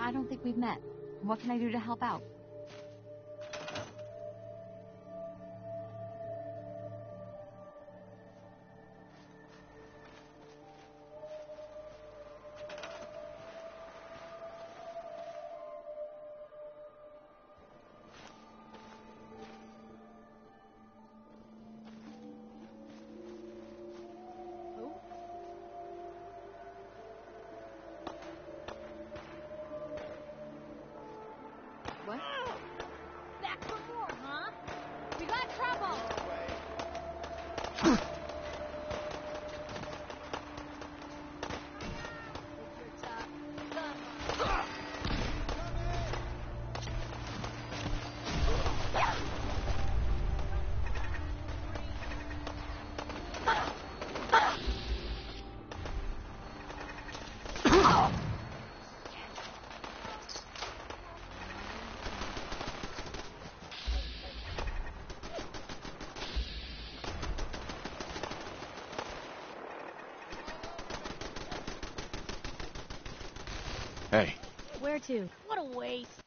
I don't think we've met. What can I do to help out? Hey. Where to? What a waste.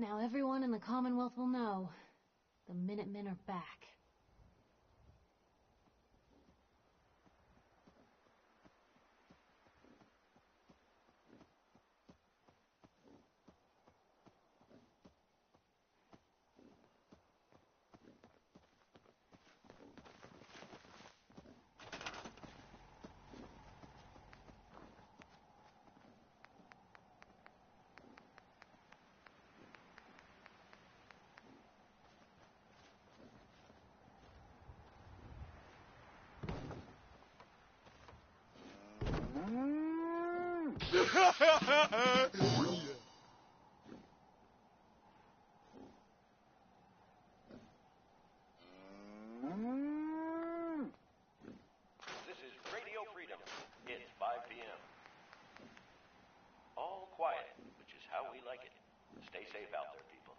Now everyone in the Commonwealth will know. The Minutemen are back. This is Radio Freedom. It's 5 p.m. All quiet, which is how we like it. Stay safe out there, people.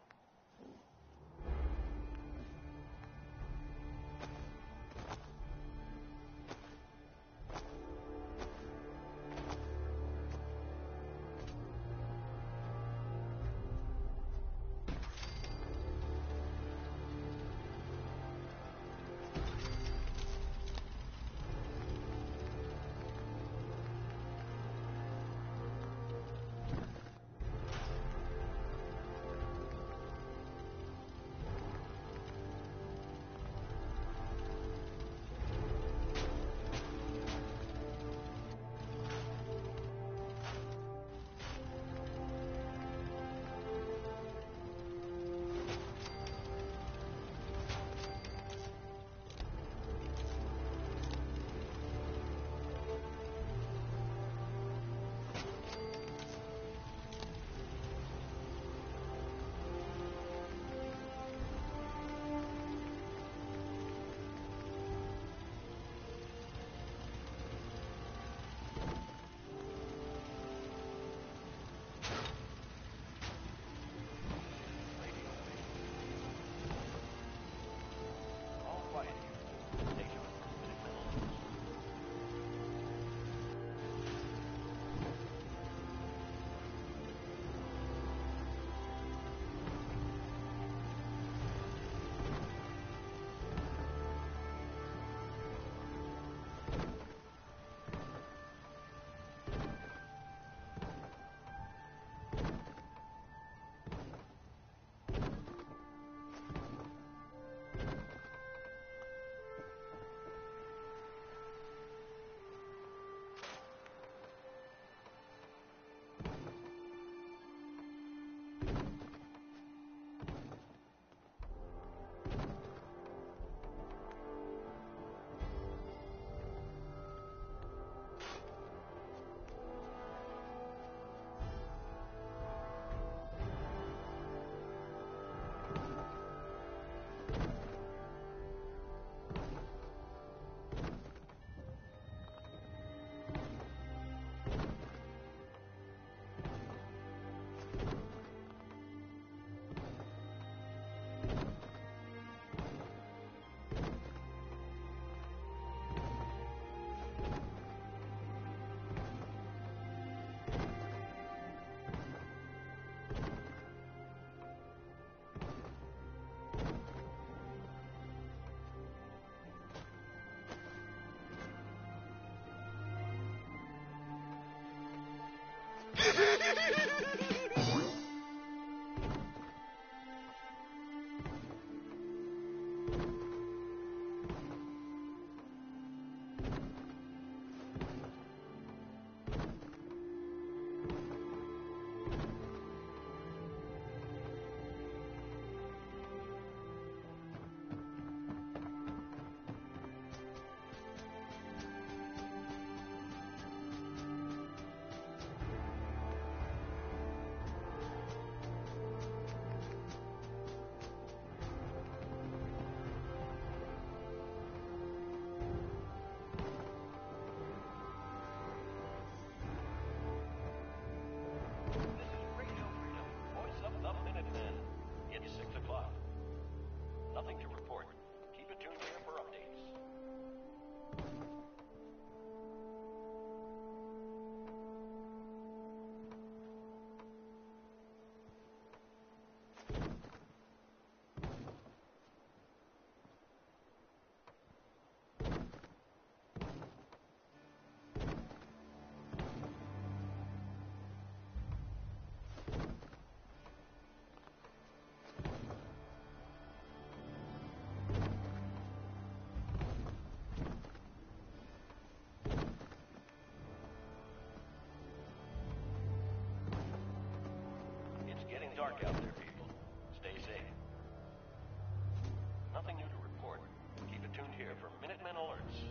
luck out there, people. Stay safe. Nothing new to report. Keep it tuned here for Minutemen alerts.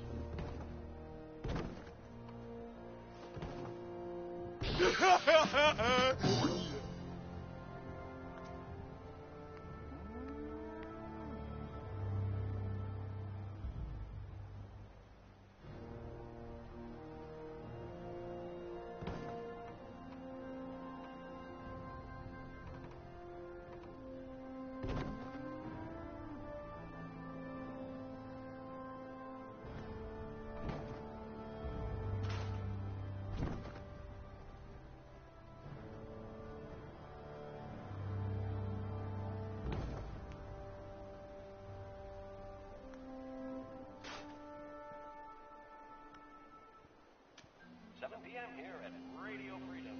PM here at Radio Freedom.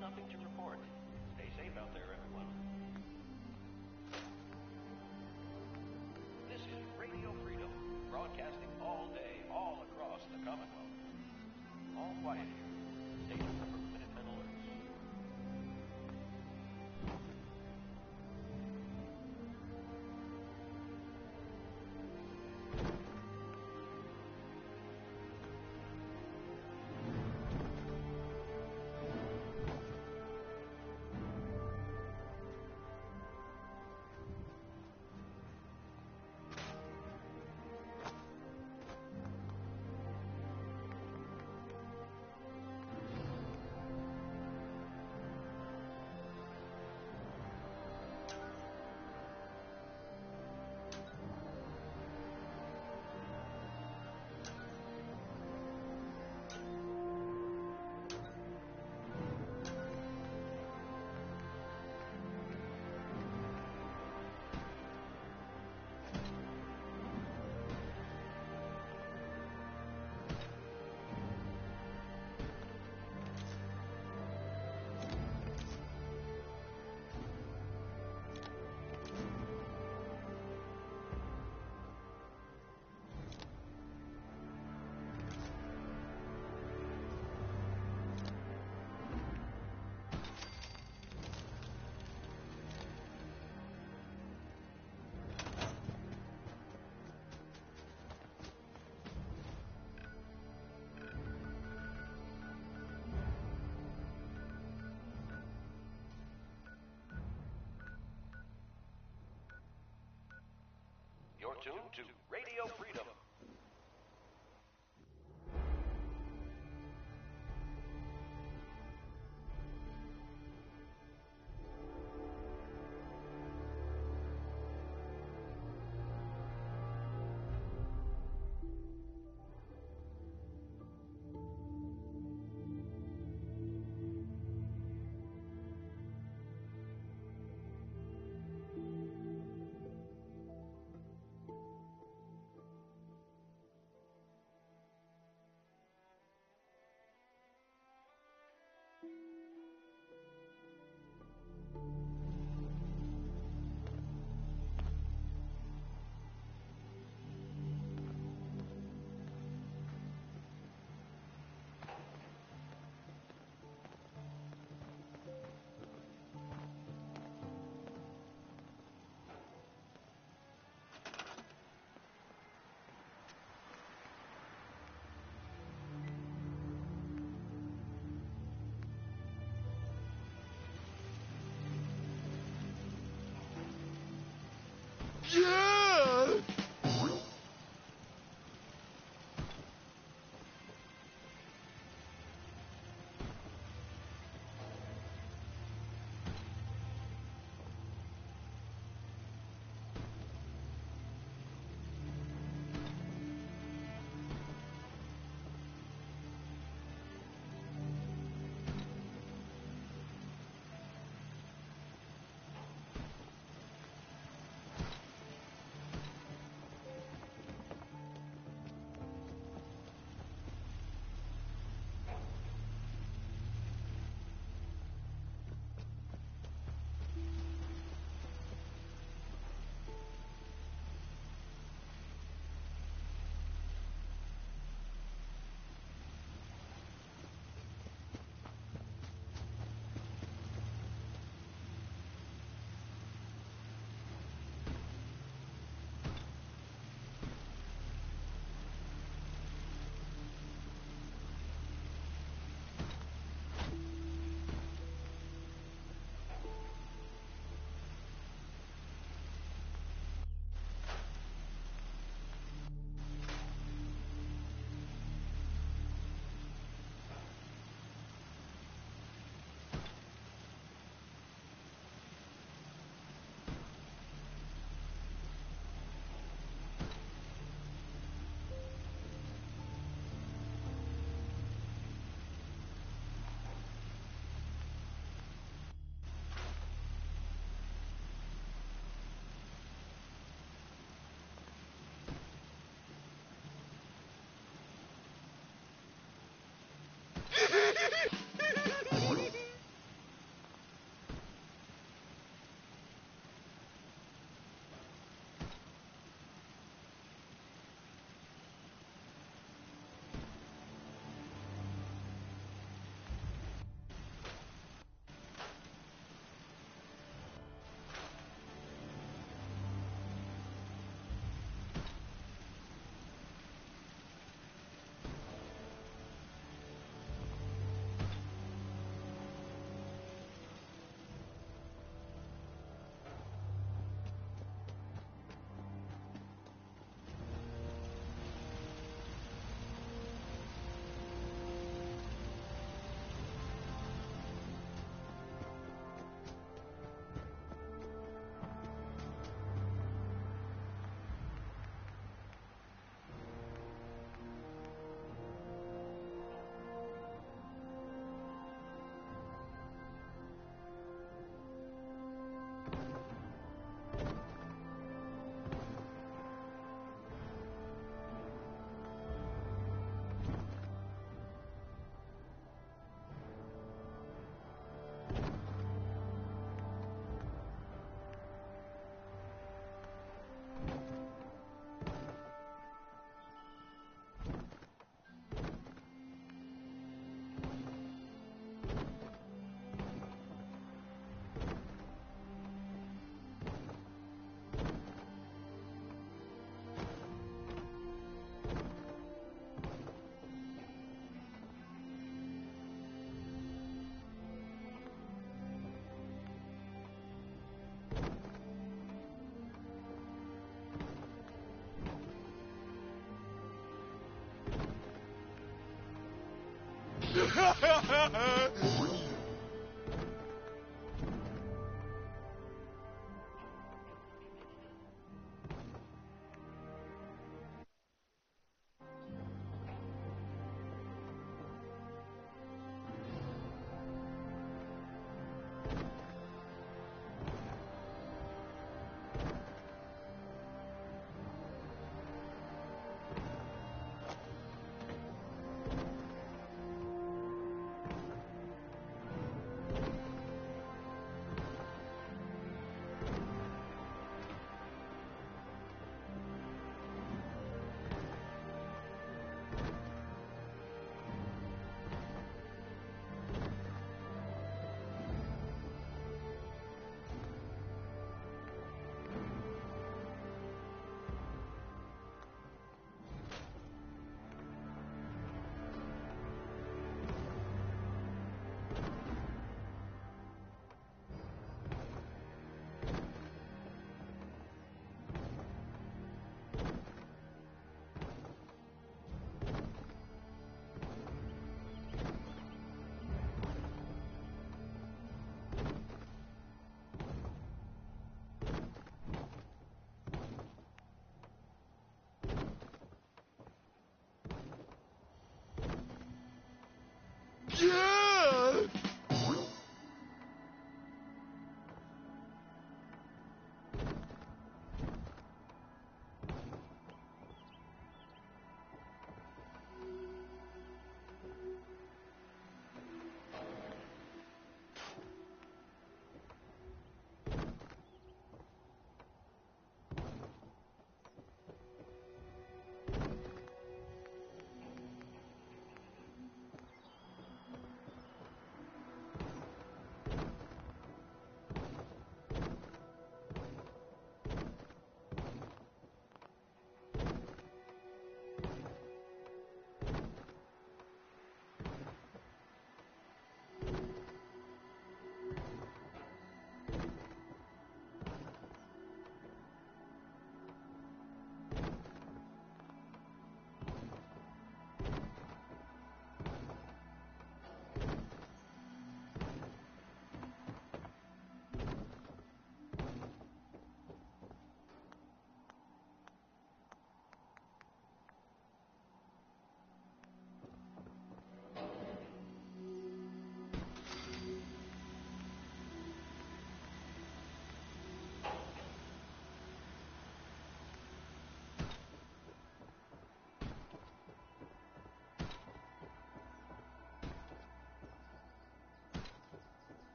Nothing to report. Stay safe out there, everyone. This is Radio Freedom, broadcasting all day, all across the Commonwealth. All quiet here. Stay tuned for Minutemen alerts. You're tuned to Radio Freedom.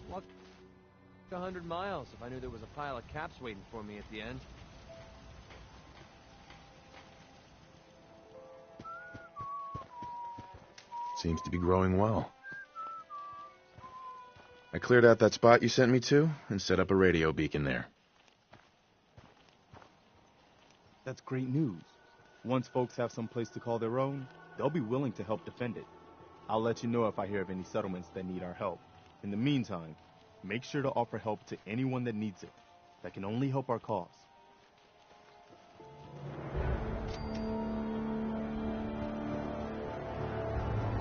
Walked 100 miles if I knew there was a pile of caps waiting for me at the end. Seems to be growing well. I cleared out that spot you sent me to and set up a radio beacon there. That's great news. Once folks have some place to call their own, they'll be willing to help defend it. I'll let you know if I hear of any settlements that need our help. In the meantime, make sure to offer help to anyone that needs it. That can only help our cause.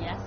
Yes?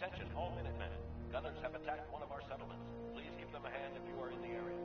Attention, all Minutemen. Gunners have attacked one of our settlements. Please give them a hand if you are in the area.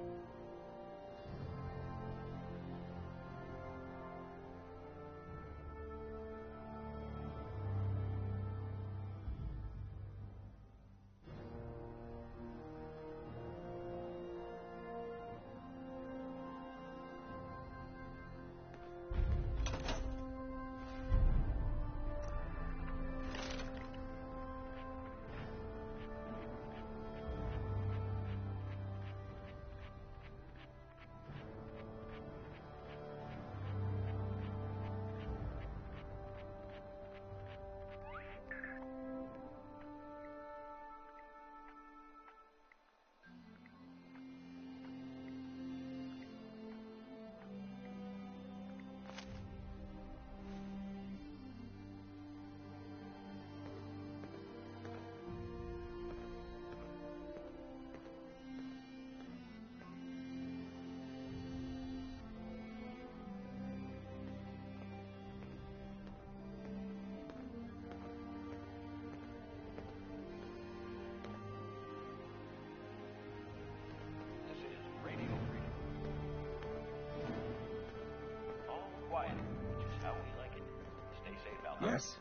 This is Radio Freedom. All quiet, which is how we like it. Stay safe out there. Yes?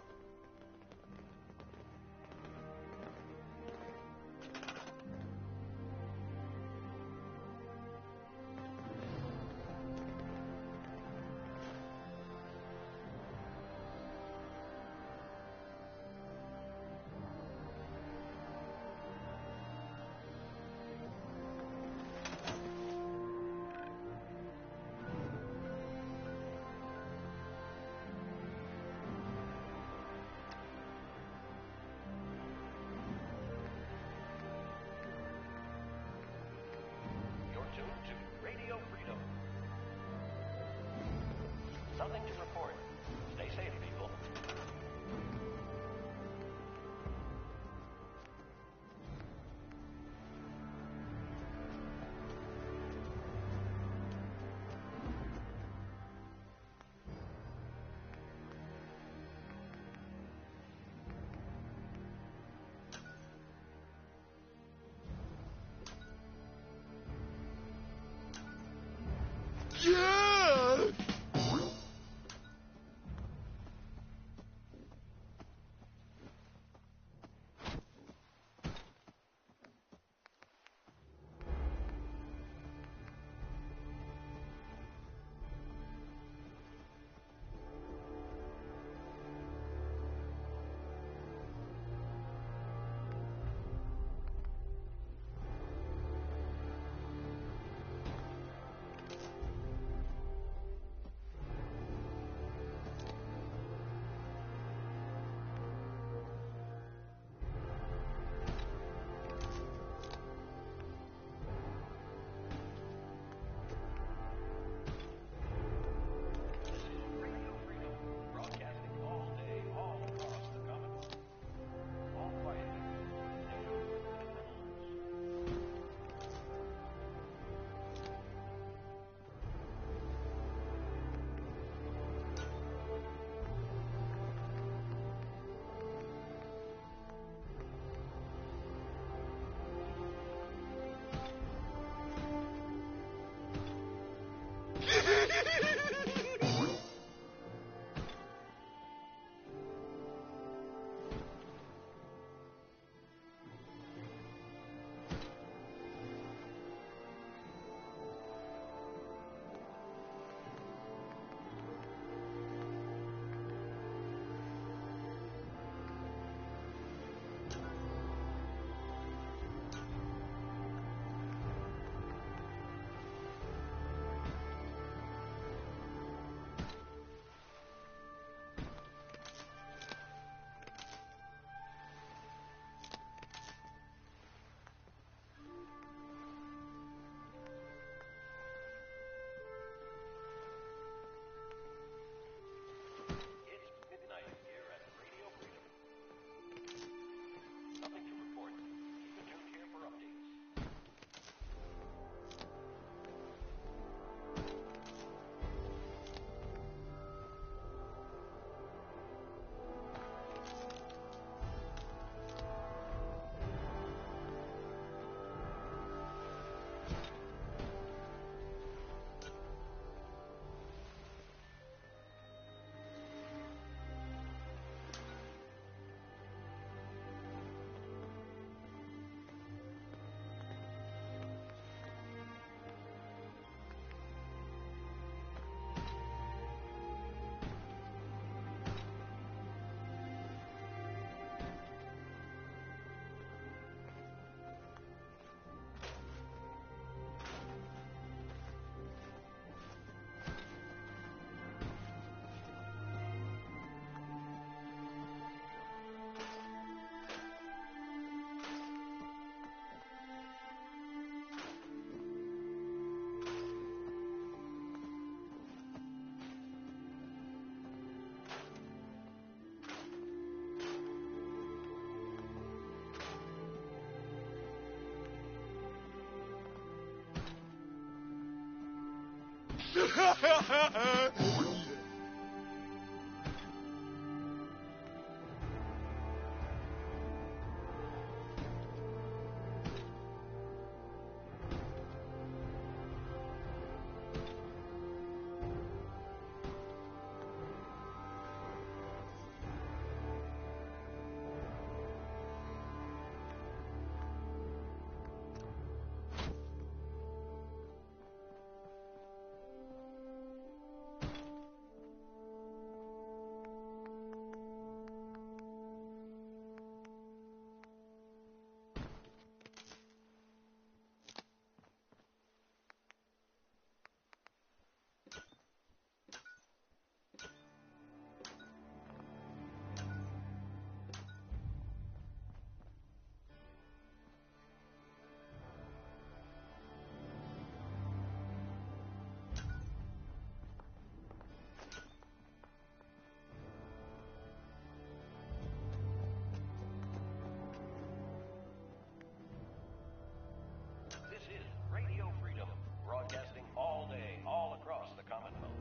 You're tuned to Radio Freedom. Something to report. Stay safe, people. Yeah! This is Radio Freedom, broadcasting all day, all across the Commonwealth.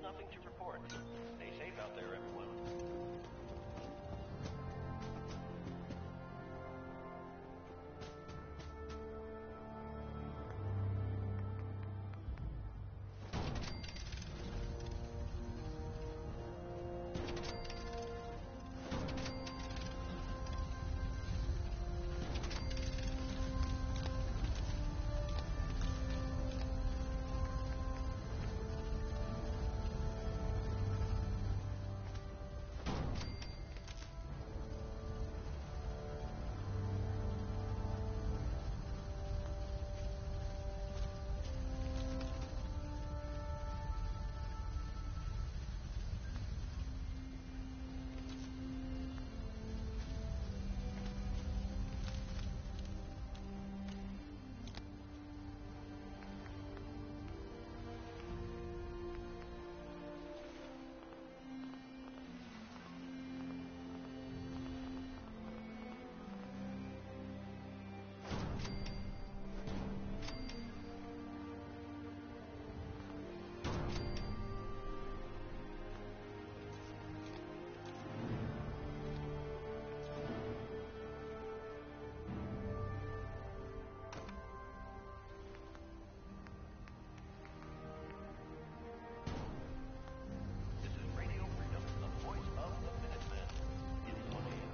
Nothing to report. Stay safe out there, everyone. This is Radio Freedom, the voice of the Minutemen. It is 1 a.m.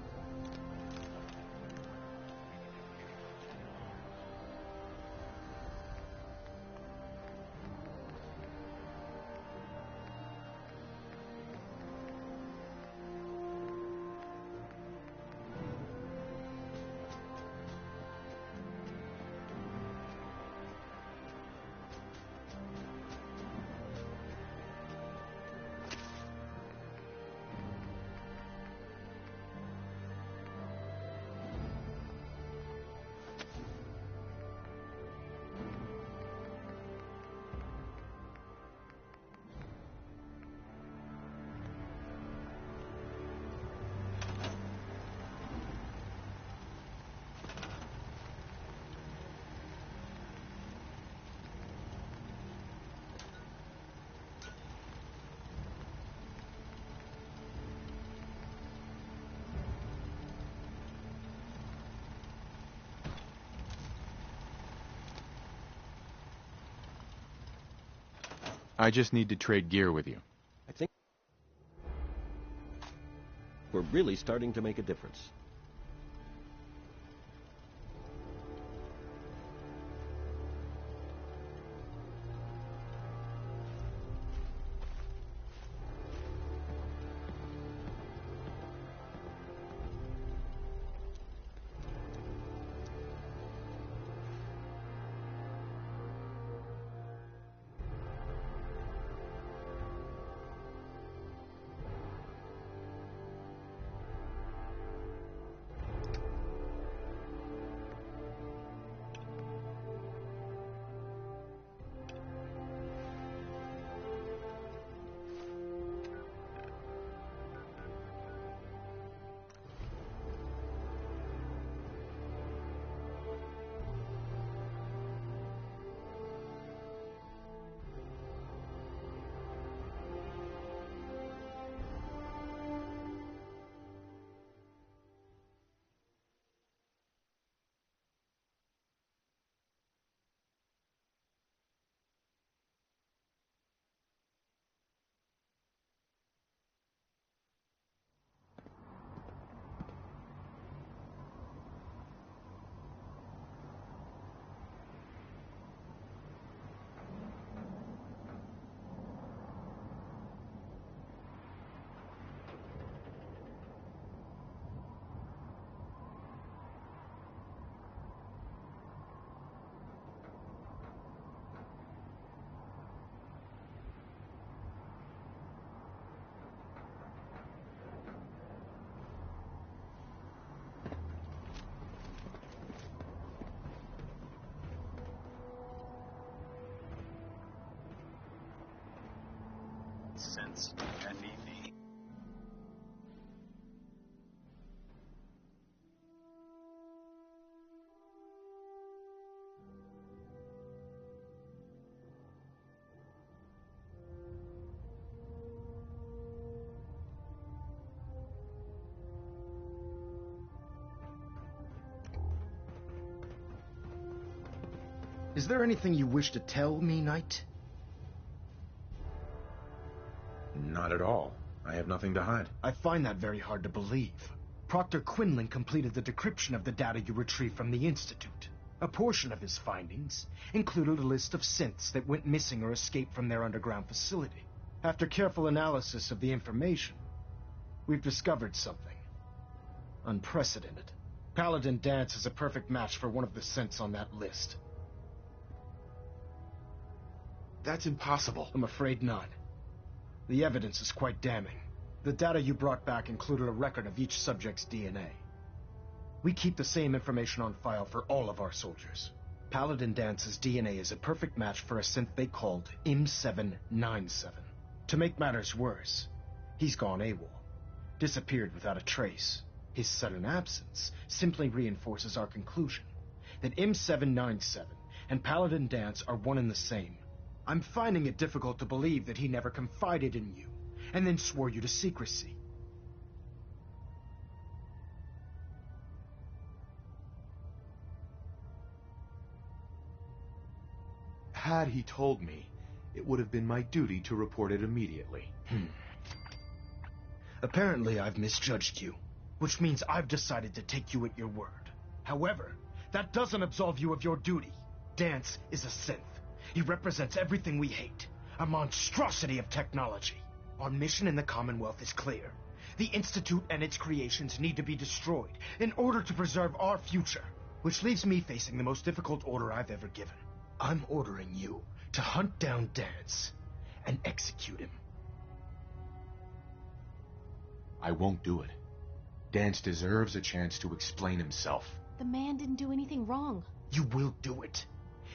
I just need to trade gear with you. I think we're really starting to make a difference. Sense FEV. Is there anything you wish to tell me, Knight? Not at all. I have nothing to hide. I find that very hard to believe. Proctor Quinlan completed the decryption of the data you retrieved from the Institute. A portion of his findings included a list of synths that went missing or escaped from their underground facility. After careful analysis of the information, we've discovered something unprecedented. Paladin Danse is a perfect match for one of the synths on that list. That's impossible. I'm afraid not. The evidence is quite damning. The data you brought back included a record of each subject's DNA. We keep the same information on file for all of our soldiers. Paladin Dance's DNA is a perfect match for a synth they called M797. To make matters worse, he's gone AWOL. Disappeared without a trace. His sudden absence simply reinforces our conclusion that M797 and Paladin Danse are one and the same. I'm finding it difficult to believe that he never confided in you, and then swore you to secrecy. Had he told me, it would have been my duty to report it immediately. Apparently I've misjudged you, which means I've decided to take you at your word. However, that doesn't absolve you of your duty. Danse is a synth. He represents everything we hate, a monstrosity of technology. Our mission in the Commonwealth is clear. The Institute and its creations need to be destroyed in order to preserve our future, which leaves me facing the most difficult order I've ever given. I'm ordering you to hunt down Danse and execute him. I won't do it. Danse deserves a chance to explain himself. The man didn't do anything wrong. You will do it.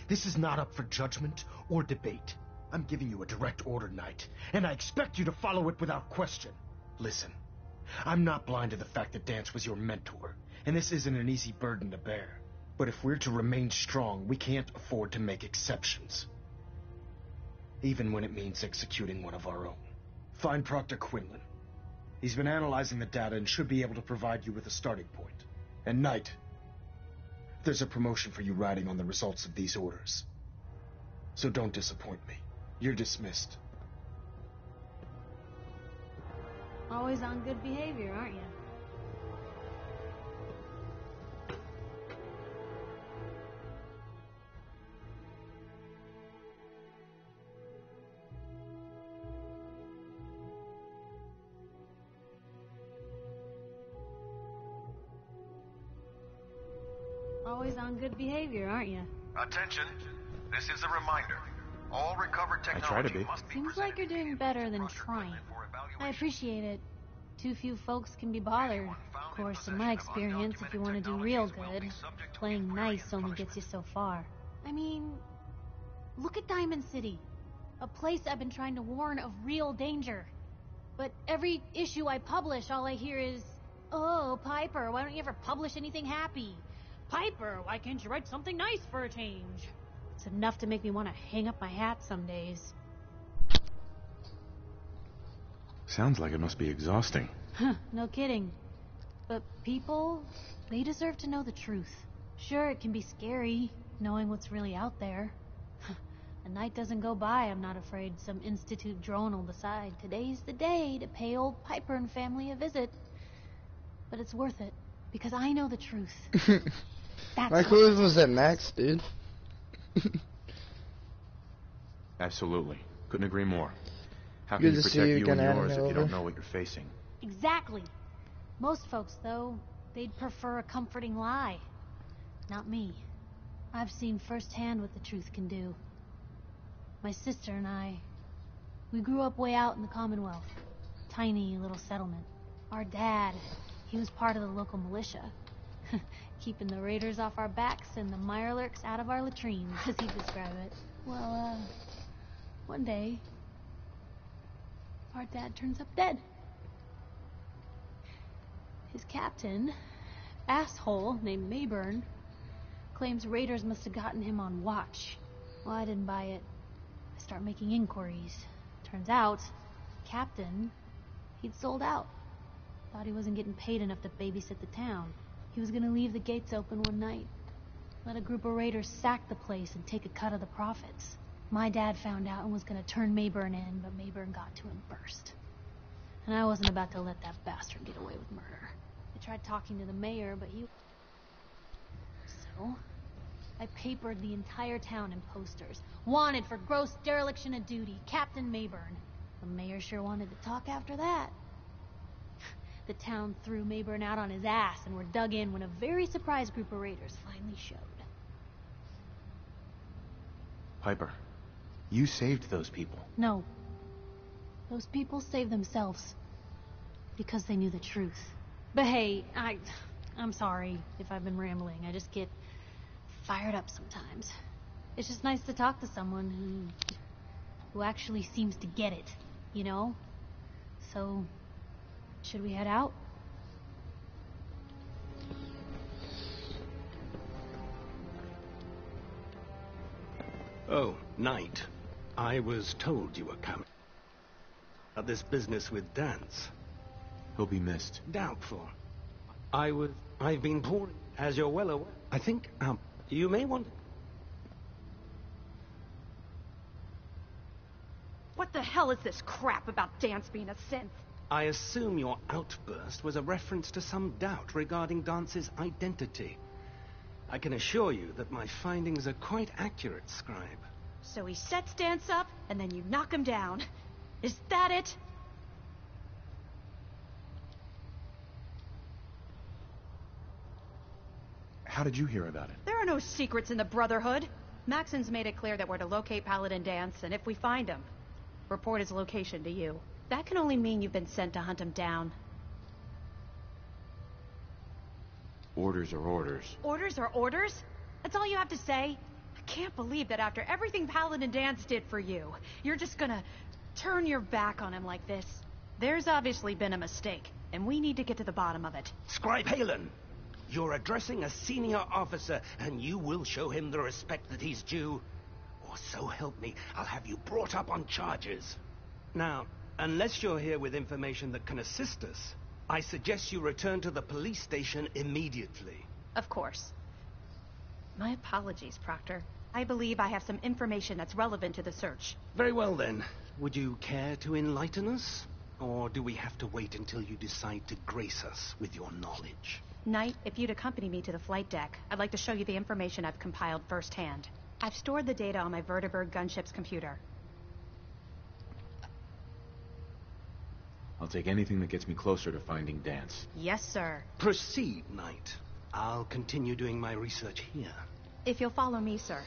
This is not up for judgment or debate. I'm giving you a direct order, Knight, and I expect you to follow it without question. Listen, I'm not blind to the fact that Danse was your mentor, and this isn't an easy burden to bear. But if we're to remain strong, we can't afford to make exceptions. Even when it means executing one of our own. Find Proctor Quinlan. He's been analyzing the data and should be able to provide you with a starting point. And Knight, there's a promotion for you riding on the results of these orders. So don't disappoint me. You're dismissed. Always on good behavior, aren't you? Always on good behavior, aren't you? Attention. This is a reminder. All recovered try to technology be. must be Seems like you're doing better than trying. I appreciate it. Too few folks can be bothered. Of course, in my experience, if you want to do real good, playing nice only gets you so far. I mean, look at Diamond City. A place I've been trying to warn of real danger. But every issue I publish, all I hear is, "Oh, Piper, why don't you ever publish anything happy? Piper, why can't you write something nice for a change?" It's enough to make me want to hang up my hat some days. Sounds like it must be exhausting. Huh, no kidding. But people, they deserve to know the truth. Sure, it can be scary, knowing what's really out there. A night doesn't go by, I'm not afraid some Institute drone will decide today's the day to pay old Piper and family a visit. But it's worth it, because I know the truth. My clues was at max, dude. Absolutely. Couldn't agree more. How Good can you to see protect you you and again, yours if you Over. don't know what you're facing? Exactly. Most folks, though, they'd prefer a comforting lie. Not me. I've seen firsthand what the truth can do. My sister and I, we grew up way out in the Commonwealth. Tiny little settlement. Our dad, he was part of the local militia. Keeping the raiders off our backs and the mirelurks out of our latrines, as he'd describe it. Well, one day, our dad turns up dead. His captain, asshole named Mayburn, claims raiders must have gotten him on watch. Well, I didn't buy it. I start making inquiries. Turns out, captain, he'd sold out. Thought he wasn't getting paid enough to babysit the town. He was gonna leave the gates open one night. Let a group of raiders sack the place and take a cut of the profits. My dad found out and was gonna turn Mayburn in, but Mayburn got to him first. And I wasn't about to let that bastard get away with murder. I tried talking to the mayor, but he... So, I papered the entire town in posters. Wanted for gross dereliction of duty, Captain Mayburn. The mayor sure wanted to talk after that. The town threw Mayburn out on his ass and were dug in when a very surprised group of raiders finally showed. Piper, you saved those people. No. Those people saved themselves. Because they knew the truth. But hey, I'm sorry if I've been rambling. I just get fired up sometimes. It's just nice to talk to someone who actually seems to get it, you know? So, should we head out? Oh, Knight. I was told you were coming. About this business with Dance. He'll be missed. Doubtful. I've been pouring, as you're well aware. I think, you may want... What the hell is this crap about Dance being a synth? I assume your outburst was a reference to some doubt regarding Dance's identity. I can assure you that my findings are quite accurate, Scribe. So he sets Dance up, and then you knock him down. Is that it? How did you hear about it? There are no secrets in the Brotherhood. Maxon's made it clear that we're to locate Paladin Dance, and if we find him, report his location to you. That can only mean you've been sent to hunt him down. Orders are orders. Orders are orders? That's all you have to say? I can't believe that after everything Paladin Dance did for you, you're just gonna turn your back on him like this. There's obviously been a mistake, and we need to get to the bottom of it. Scribe Halen, you're addressing a senior officer, and you will show him the respect that he's due. Or so help me, I'll have you brought up on charges. Now, unless you're here with information that can assist us, I suggest you return to the police station immediately. Of course. My apologies, Proctor. I believe I have some information that's relevant to the search. Very well, then. Would you care to enlighten us? Or do we have to wait until you decide to grace us with your knowledge? Knight, if you'd accompany me to the flight deck, I'd like to show you the information I've compiled firsthand. I've stored the data on my Vertibird gunship's computer. I'll take anything that gets me closer to finding Dance. Yes, sir. Proceed, Knight. I'll continue doing my research here. If you'll follow me, sir.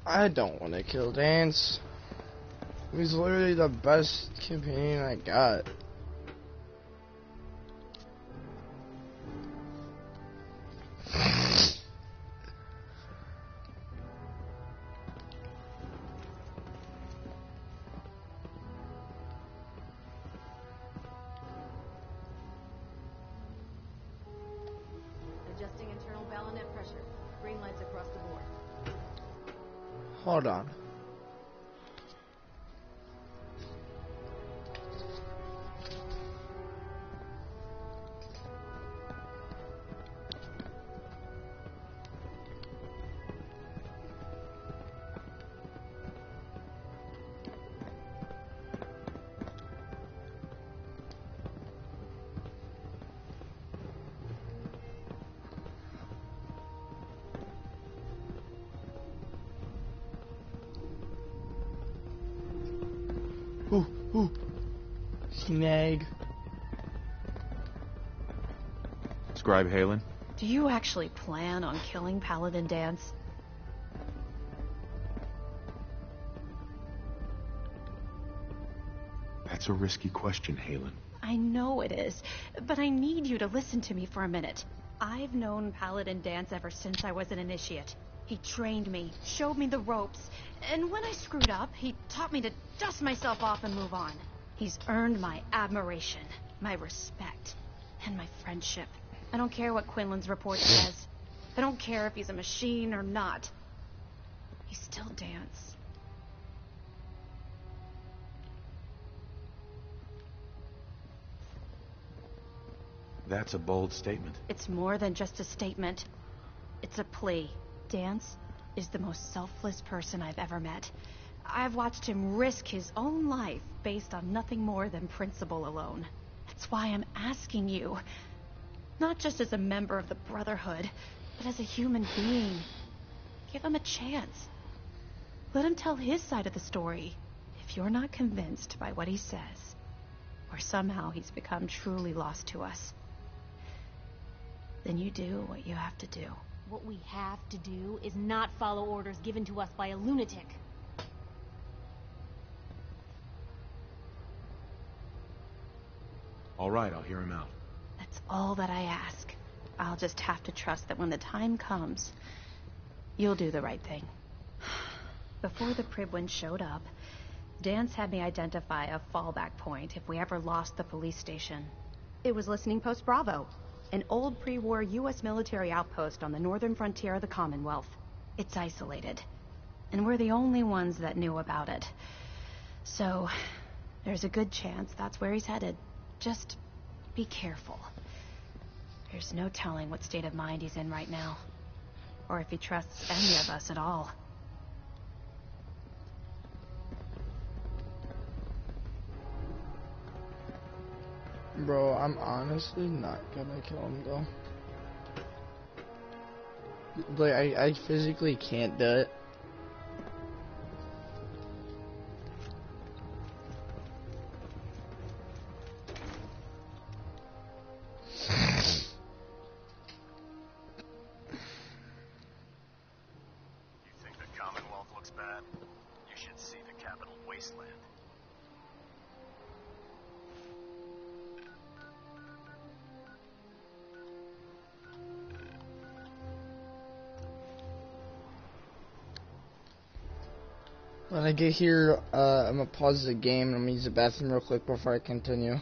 I don't want to kill Dance. He's literally the best companion I got. Adjusting internal bayonet pressure. Green lights across the board. Hold on. Ooh. Snag. Scribe Halen? Do you actually plan on killing Paladin Dance? That's a risky question, Halen. I know it is, but I need you to listen to me for a minute. I've known Paladin Dance ever since I was an initiate. He trained me, showed me the ropes, and when I screwed up, he taught me to dust myself off and move on. He's earned my admiration, my respect, and my friendship. I don't care what Quinlan's report says. I don't care if he's a machine or not. He's still Dance. That's a bold statement. It's more than just a statement. It's a plea. Dance is the most selfless person I've ever met. I've watched him risk his own life based on nothing more than principle alone. That's why I'm asking you. Not just as a member of the Brotherhood, but as a human being. Give him a chance. Let him tell his side of the story. If you're not convinced by what he says, or somehow he's become truly lost to us, then you do what you have to do. What we have to do is not follow orders given to us by a lunatic. All right, I'll hear him out. That's all that I ask. I'll just have to trust that when the time comes, you'll do the right thing. Before the Pribwin showed up, Dance had me identify a fallback point if we ever lost the police station. It was Listening Post Bravo, an old pre-war U.S. military outpost on the northern frontier of the Commonwealth. It's isolated, and we're the only ones that knew about it. So, there's a good chance that's where he's headed. Just be careful. There's no telling what state of mind he's in right now, or if he trusts any of us at all. Bro, I'm honestly not gonna kill him though. Like, I physically can't do it. You think the Commonwealth looks bad? You should see the capital wasteland. When I get here, I'm gonna pause the game and I'm gonna use the bathroom real quick before I continue.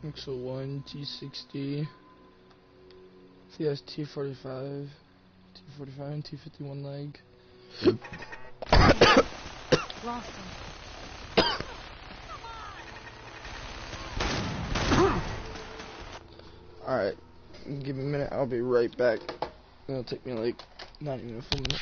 XO1, T60, CS T45, T45, T51 leg. Lost him. Alright, give me a minute, I'll be right back. It'll take me like, not even a full minute.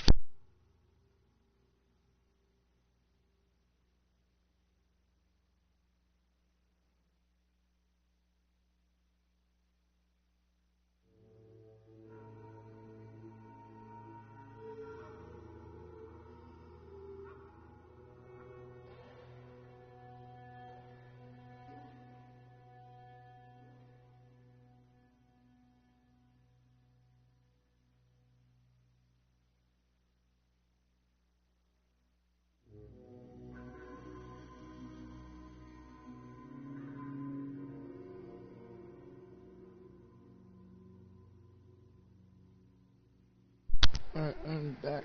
Alright, I'm back.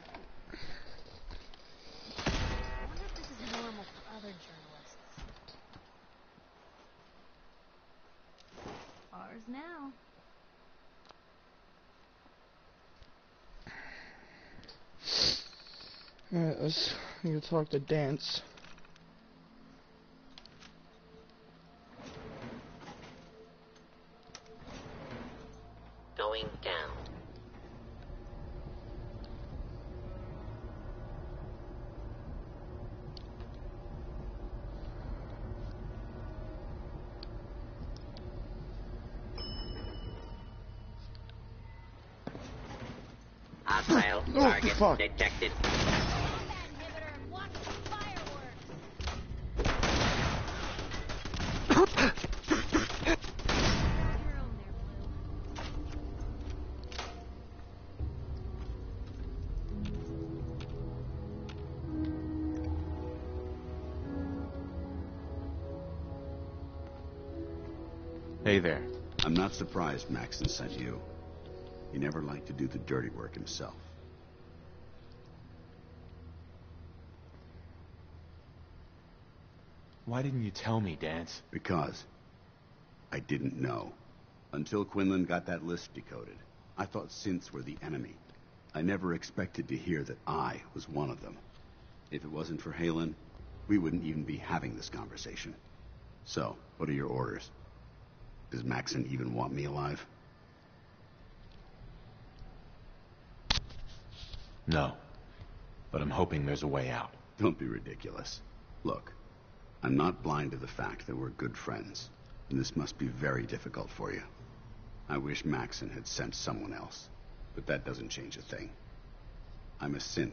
I wonder if this is normal for other journalists. Ours now. Alright, let's go talk to Dance. Going down. Hostile target detected. Hey there. I'm not surprised Maxson sent you. He never liked to do the dirty work himself. Why didn't you tell me, Dance? Because I didn't know. Until Quinlan got that list decoded, I thought synths were the enemy. I never expected to hear that I was one of them. If it wasn't for Haylen, we wouldn't even be having this conversation. So, what are your orders? Does Maxson even want me alive? No. But I'm hoping there's a way out. Don't be ridiculous. Look, I'm not blind to the fact that we're good friends, and this must be very difficult for you. I wish Maxson had sent someone else, but that doesn't change a thing. I'm a synth,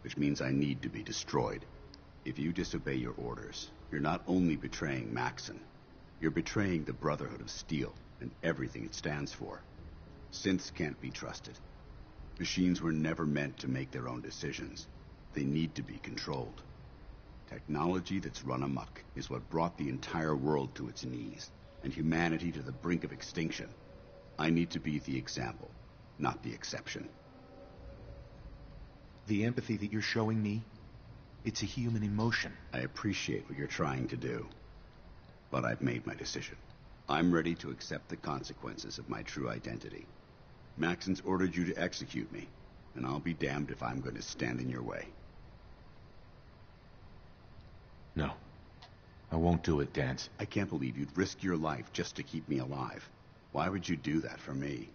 which means I need to be destroyed. If you disobey your orders, you're not only betraying Maxson, you're betraying the Brotherhood of Steel and everything it stands for. Synths can't be trusted. Machines were never meant to make their own decisions. They need to be controlled. Technology that's run amok is what brought the entire world to its knees, and humanity to the brink of extinction. I need to be the example, not the exception. The empathy that you're showing me, it's a human emotion. I appreciate what you're trying to do, but I've made my decision. I'm ready to accept the consequences of my true identity. Maxson's ordered you to execute me, and I'll be damned if I'm going to stand in your way. No. I won't do it, Dance. I can't believe you'd risk your life just to keep me alive. Why would you do that for me?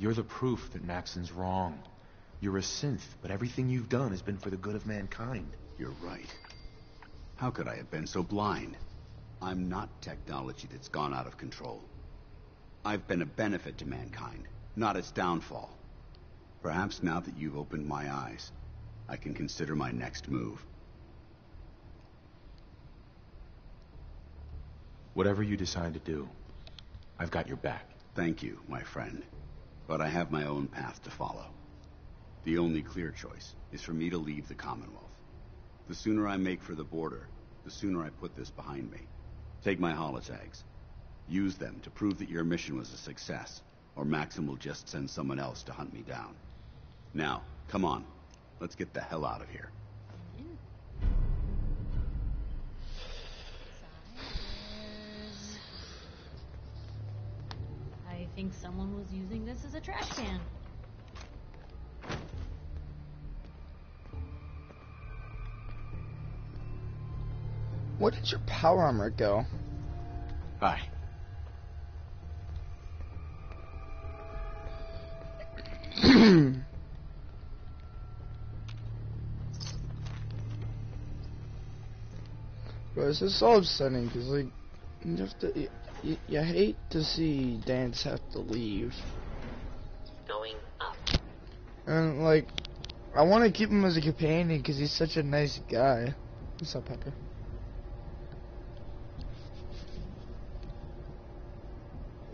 You're the proof that Maxson's wrong. You're a synth, but everything you've done has been for the good of mankind. You're right. How could I have been so blind? I'm not technology that's gone out of control. I've been a benefit to mankind, not its downfall. Perhaps now that you've opened my eyes, I can consider my next move. Whatever you decide to do, I've got your back. Thank you, my friend. But I have my own path to follow. The only clear choice is for me to leave the Commonwealth. The sooner I make for the border, the sooner I put this behind me. Take my holotags. Use them to prove that your mission was a success, or Maxson will just send someone else to hunt me down. Now, come on. Let's get the hell out of here. I think someone was using this as a trash can. Where did your power armor go? Bye. Bro, this is so upsetting because, like, you have to. You hate to see Dance have to leave. Going up. And, like, I want to keep him as a companion because he's such a nice guy. What's up, Pepper?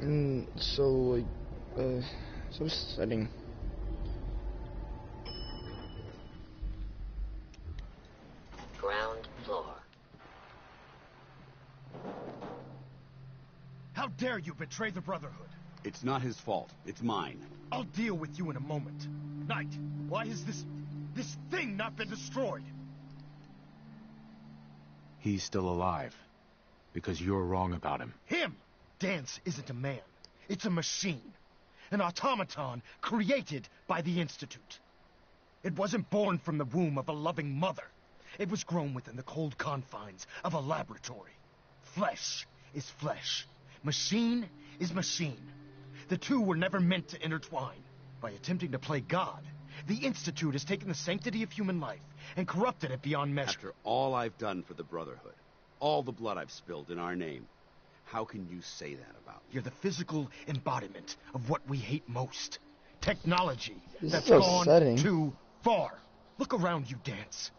And so, like, so upsetting. Ground floor. How dare you betray the Brotherhood? It's not his fault. It's mine. I'll deal with you in a moment. Knight, why has this thing not been destroyed? He's still alive. Because you're wrong about him. Him! Dance isn't a man. It's a machine. An automaton created by the Institute. It wasn't born from the womb of a loving mother. It was grown within the cold confines of a laboratory. Flesh is flesh. Machine is machine. The two were never meant to intertwine. By attempting to play God, the Institute has taken the sanctity of human life and corrupted it beyond measure. After all I've done for the Brotherhood, all the blood I've spilled in our name, how can you say that about me? You're the physical embodiment of what we hate most. Technology that's so gone upsetting. too far. Look around you, Dance.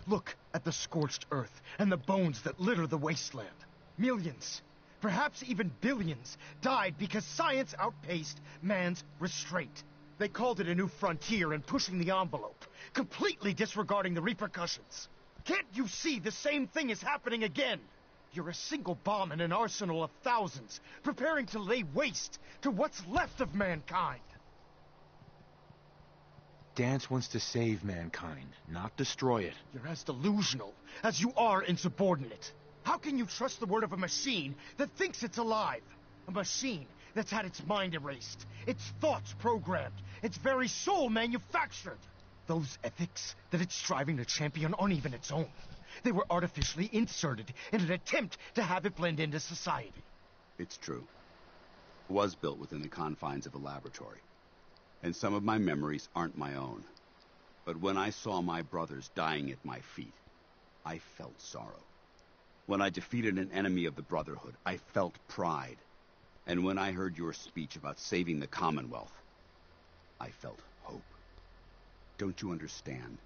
Look at the scorched earth and the bones that litter the wasteland. Millions, perhaps even billions, died because science outpaced man's restraint. They called it a new frontier and pushing the envelope, completely disregarding the repercussions. Can't you see the same thing is happening again? You're a single bomb in an arsenal of thousands, preparing to lay waste to what's left of mankind. Dance wants to save mankind, not destroy it. You're as delusional as you are insubordinate. How can you trust the word of a machine that thinks it's alive? A machine that's had its mind erased, its thoughts programmed, its very soul manufactured. Those ethics that it's striving to champion aren't even its own. They were artificially inserted in an attempt to have it blend into society. It's true. It was built within the confines of a laboratory. And some of my memories aren't my own. But when I saw my brothers dying at my feet, I felt sorrow. When I defeated an enemy of the Brotherhood, I felt pride. And when I heard your speech about saving the Commonwealth, I felt hope. Don't you understand?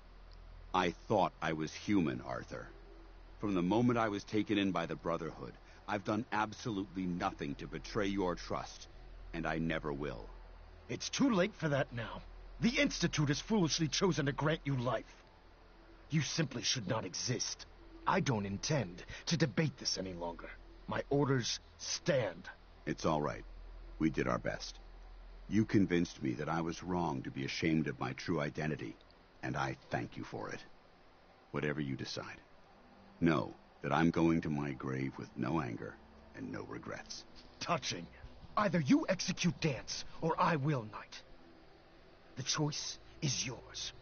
I thought I was human, Arthur. From the moment I was taken in by the Brotherhood, I've done absolutely nothing to betray your trust, and I never will. It's too late for that now. The Institute has foolishly chosen to grant you life. You simply should not exist. I don't intend to debate this any longer. My orders stand. It's all right. We did our best. You convinced me that I was wrong to be ashamed of my true identity, and I thank you for it. Whatever you decide, know that I'm going to my grave with no anger and no regrets. Touching. Either you execute Dance, or I will, Knight. The choice is yours.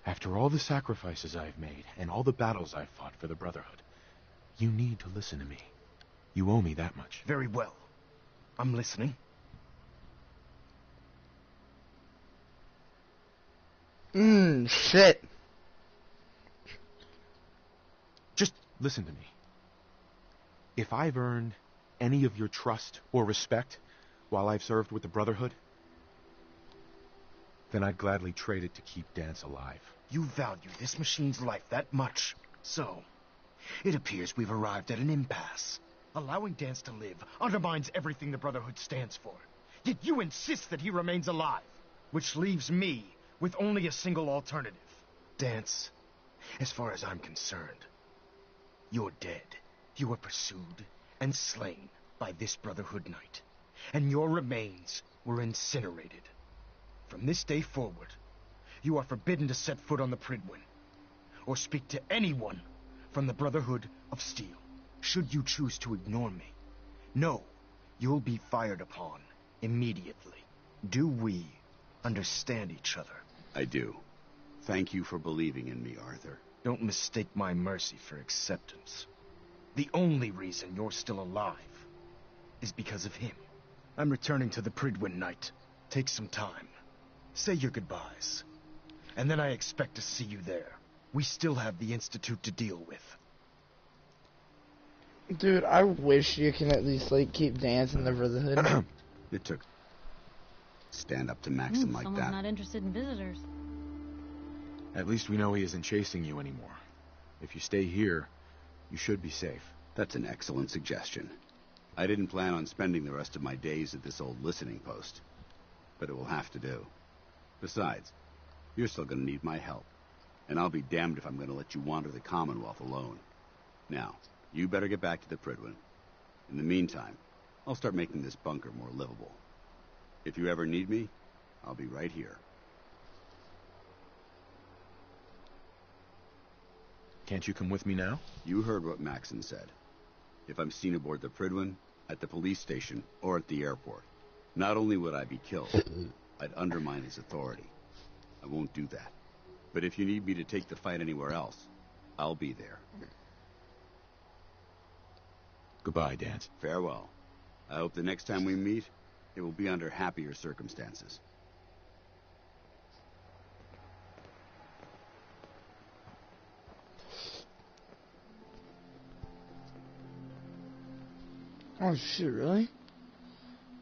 After all the sacrifices I've made, and all the battles I've fought for the Brotherhood, you need to listen to me. You owe me that much. Very well. I'm listening. Shit. Just listen to me. If I've earned any of your trust or respect while I've served with the Brotherhood, then I'd gladly trade it to keep Dance alive. You value this machine's life that much. So, it appears we've arrived at an impasse. Allowing Dance to live undermines everything the Brotherhood stands for. Yet you insist that he remains alive, which leaves me with only a single alternative. Dance, as far as I'm concerned, you're dead. You were pursued and slain by this Brotherhood Knight, and your remains were incinerated. From this day forward, you are forbidden to set foot on the Prydwen, or speak to anyone from the Brotherhood of Steel. Should you choose to ignore me, know you'll be fired upon immediately. Do we understand each other? I do. Thank you for believing in me, Arthur. Don't mistake my mercy for acceptance. The only reason you're still alive is because of him. I'm returning to the Prydwen, Knight. Take some time. Say your goodbyes. And then I expect to see you there. We still have the Institute to deal with. Dude, I wish you can at least, like, keep Dance in the Brotherhood. It took... Stand up to Maxim like Someone's that. not interested in visitors. At least we know he isn't chasing you anymore. If you stay here, you should be safe. That's an excellent suggestion. I didn't plan on spending the rest of my days at this old listening post, but it will have to do. Besides, you're still going to need my help, and I'll be damned if I'm going to let you wander the Commonwealth alone. Now, you better get back to the Prydwen. In the meantime, I'll start making this bunker more livable. If you ever need me, I'll be right here. Can't you come with me now? You heard what Maxon said. If I'm seen aboard the Prydwen, at the police station, or at the airport, not only would I be killed, I'd undermine his authority. I won't do that. But if you need me to take the fight anywhere else, I'll be there. Goodbye, Dance. Farewell. I hope the next time we meet, it will be under happier circumstances. Oh shit, really?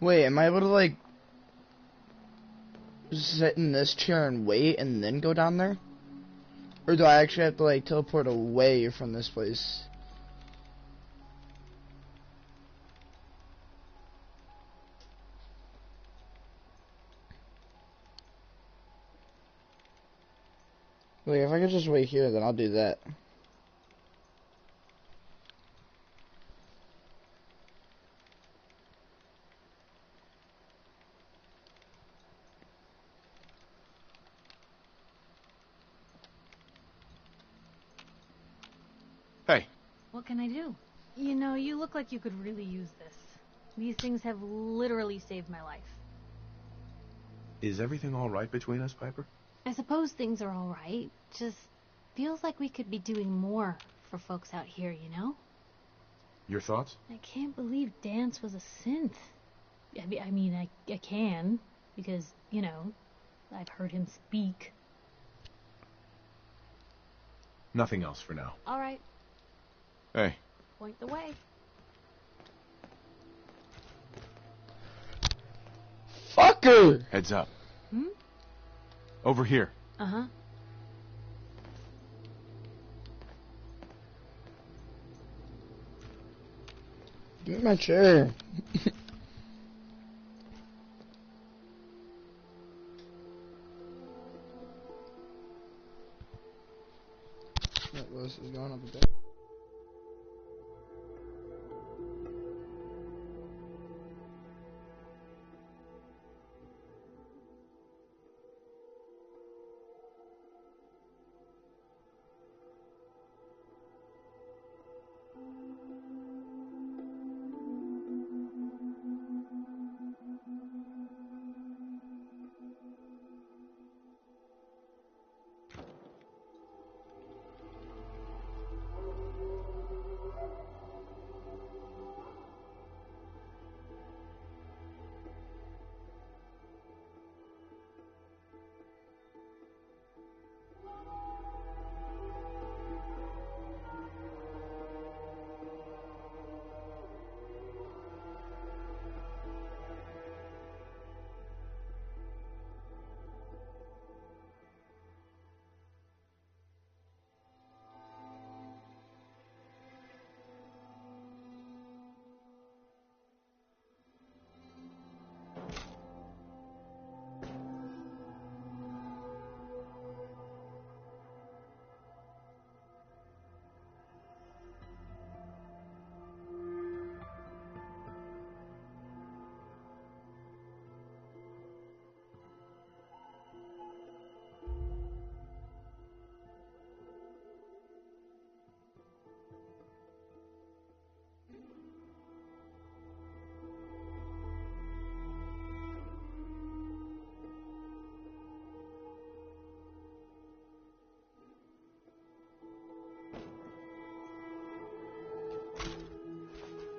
Wait, am I able to, like, sit in this chair and wait and then go down there? Or do I actually have to, like, teleport away from this place? Like, if I could just wait here, then I'll do that. Hey. What can I do? You know, you look like you could really use this. These things have literally saved my life. Is everything all right between us, Piper? I suppose things are all right. Just feels like we could be doing more for folks out here, you know? Your thoughts? I can't believe Dance was a synth. I mean, I can, because, you know, I've heard him speak. Nothing else for now. All right. Hey. Point the way. Fucker! Heads up. Hmm? Over here. Uh-huh. Give me my chair. That Lewis is going up a bit.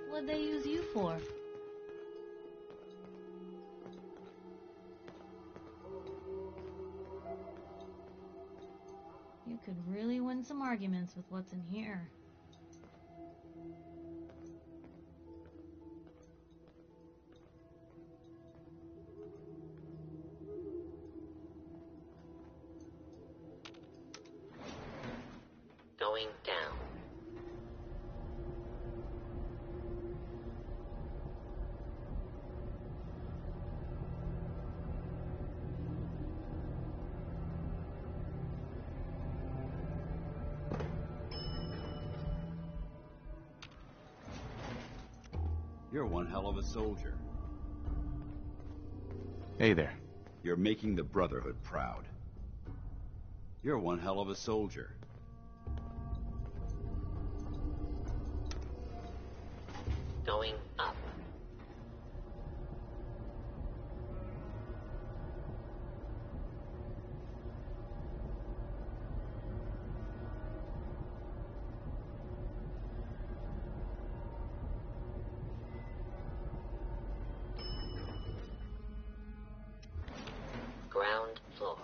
What'd they use you for? You could really win some arguments with what's in here. Going down. You're one hell of a soldier. Hey there. You're making the Brotherhood proud. You're one hell of a soldier. Going up. Ground floor.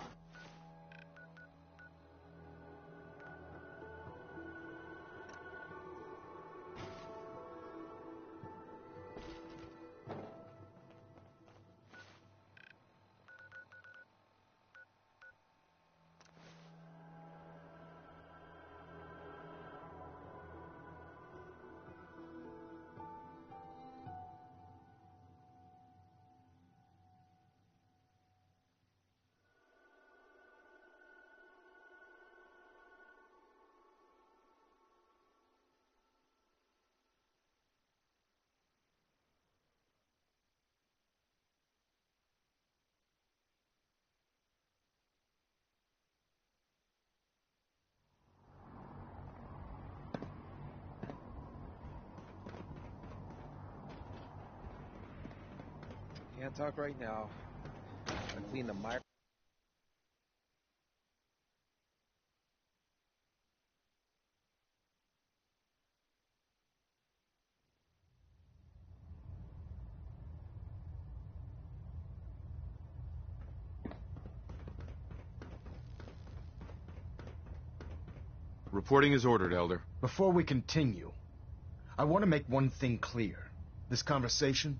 Can't talk right now. Gotta clean the micro. Reporting is ordered, Elder. Before we continue, I want to make one thing clear. This conversation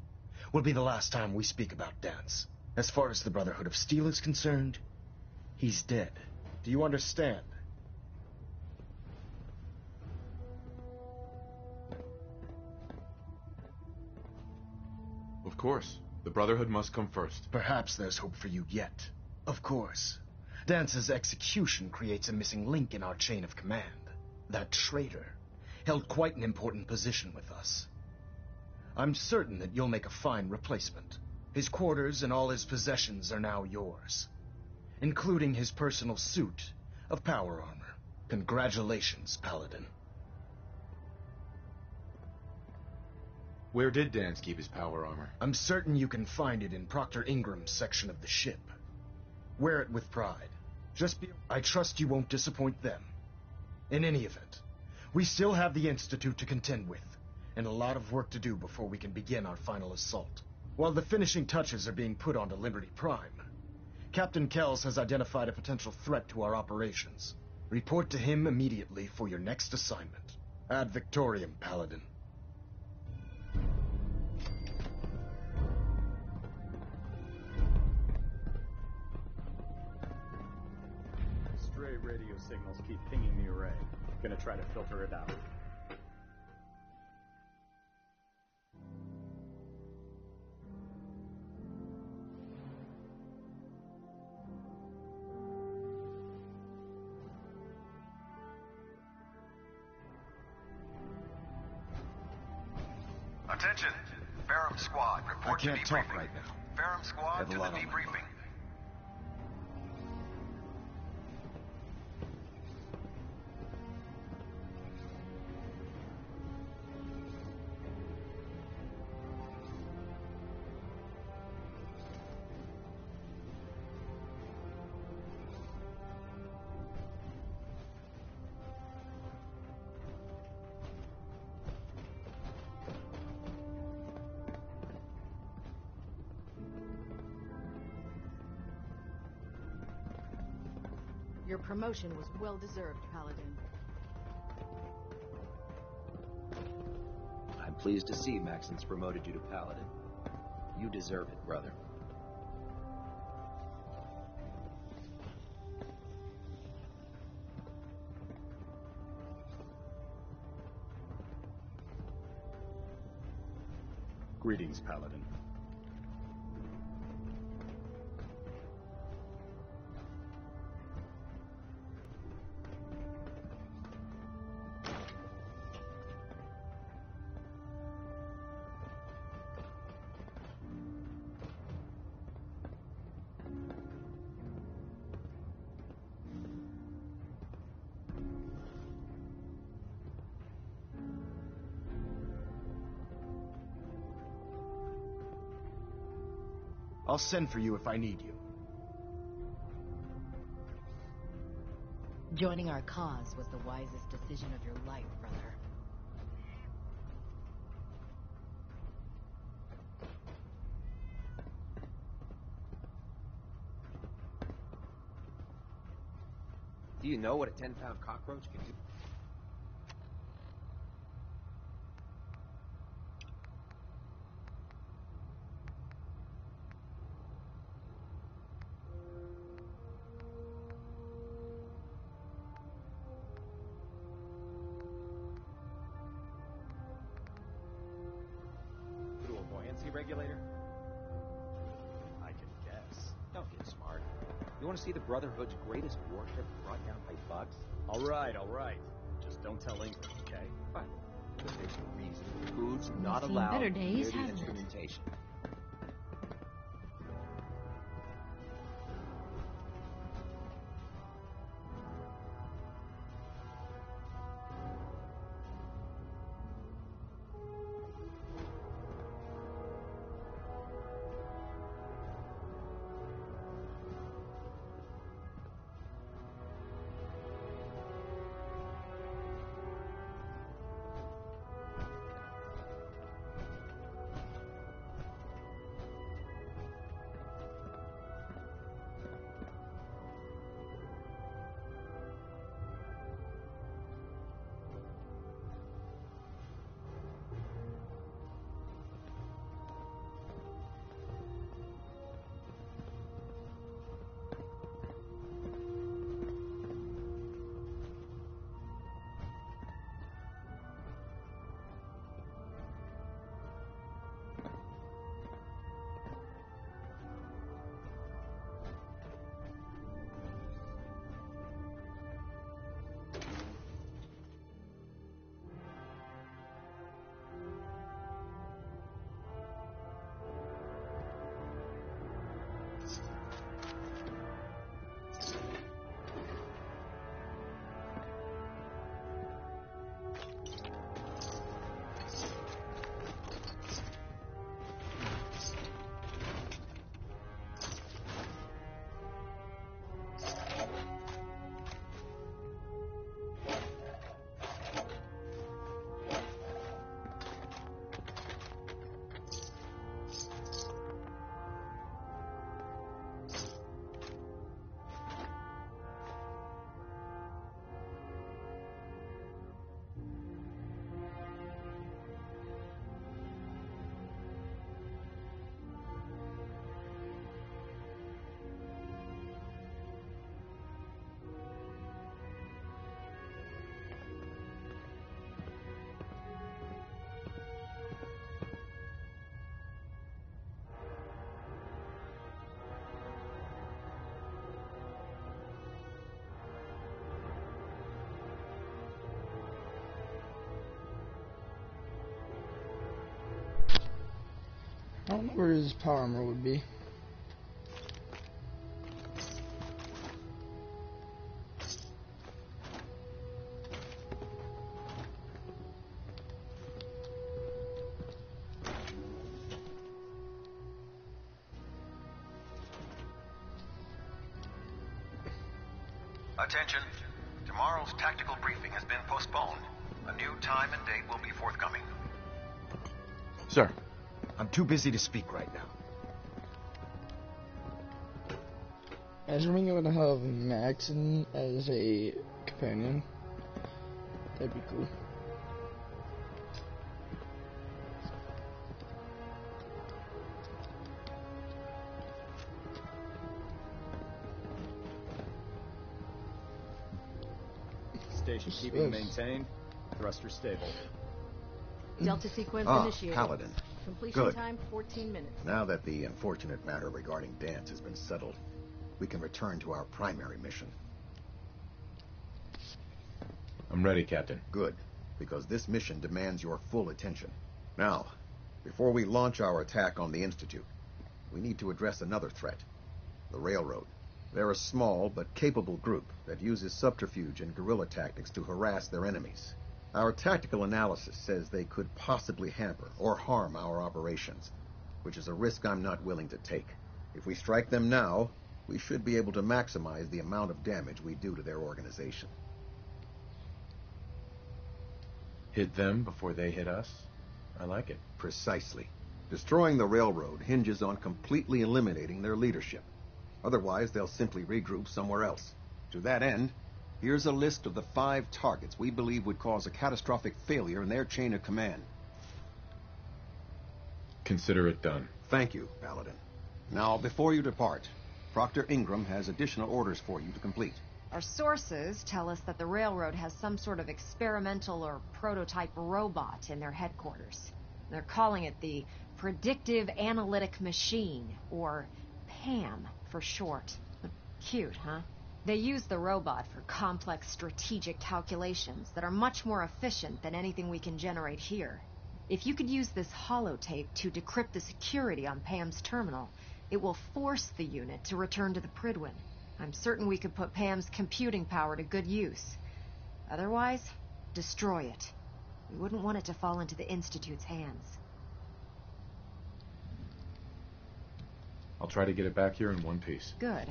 will be the last time we speak about Dance. As far as the Brotherhood of Steel is concerned, he's dead. Do you understand? Of course. The Brotherhood must come first. Perhaps there's hope for you yet. Of course. Dance's execution creates a missing link in our chain of command. That traitor held quite an important position with us. I'm certain that you'll make a fine replacement. His quarters and all his possessions are now yours, including his personal suit of power armor. Congratulations, Paladin. Where did Dance keep his power armor? I'm certain you can find it in Proctor Ingram's section of the ship. Wear it with pride. I trust you won't disappoint them. In any event, we still have the Institute to contend with, and a lot of work to do before we can begin our final assault. While the finishing touches are being put onto Liberty Prime, Captain Kells has identified a potential threat to our operations. Report to him immediately for your next assignment. Ad Victoriam, Paladin. Stray radio signals keep pinging the array. Gonna try to filter it out. Attention! Ferrum Squad, report to debriefing. I can't talk right now. Ferrum Squad to the debriefing. Your promotion was well-deserved, Paladin. I'm pleased to see Maxon's promoted you to Paladin. You deserve it, brother. Greetings, Paladin. I'll send for you if I need you. Joining our cause was the wisest decision of your life, brother. Do you know what a 10-pound cockroach can do? Regulator? I can guess. Don't get smart. You want to see the Brotherhood's greatest warship brought down by bugs? All right. Just don't tell Ingram, okay? Fine. But there's a reason. Food's not Seen allowed better days, near the hasn't it? instrumentation. don't know where his power armor would be. Attention. Tomorrow's tactical briefing has been postponed. A new time and date will be forthcoming. Sir. I'm too busy to speak right now. Imagine being able to have Maxon as a companion. That'd be cool. Station keeping maintained. Thruster stable. Delta sequence initiated. Paladin. Completion Good. time 14 minutes. Now that the unfortunate matter regarding Dance has been settled, we can return to our primary mission. I'm ready, Captain. Good, because this mission demands your full attention. Now, before we launch our attack on the Institute, we need to address another threat. The Railroad. They're a small but capable group that uses subterfuge and guerrilla tactics to harass their enemies. Our tactical analysis says they could possibly hamper or harm our operations, which is a risk I'm not willing to take. If we strike them now, we should be able to maximize the amount of damage we do to their organization. Hit them before they hit us? I like it. Precisely. Destroying the railroad hinges on completely eliminating their leadership. Otherwise, they'll simply regroup somewhere else. To that end, here's a list of the 5 targets we believe would cause a catastrophic failure in their chain of command. Consider it done. Thank you, Paladin. Now, before you depart, Proctor Ingram has additional orders for you to complete. Our sources tell us that the railroad has some sort of experimental or prototype robot in their headquarters. They're calling it the Predictive Analytic Machine, or PAM for short. Cute, huh? They use the robot for complex strategic calculations that are much more efficient than anything we can generate here. If you could use this holotape to decrypt the security on PAM's terminal, it will force the unit to return to the Prydwen. I'm certain we could put PAM's computing power to good use. Otherwise, destroy it. We wouldn't want it to fall into the Institute's hands. I'll try to get it back here in one piece. Good.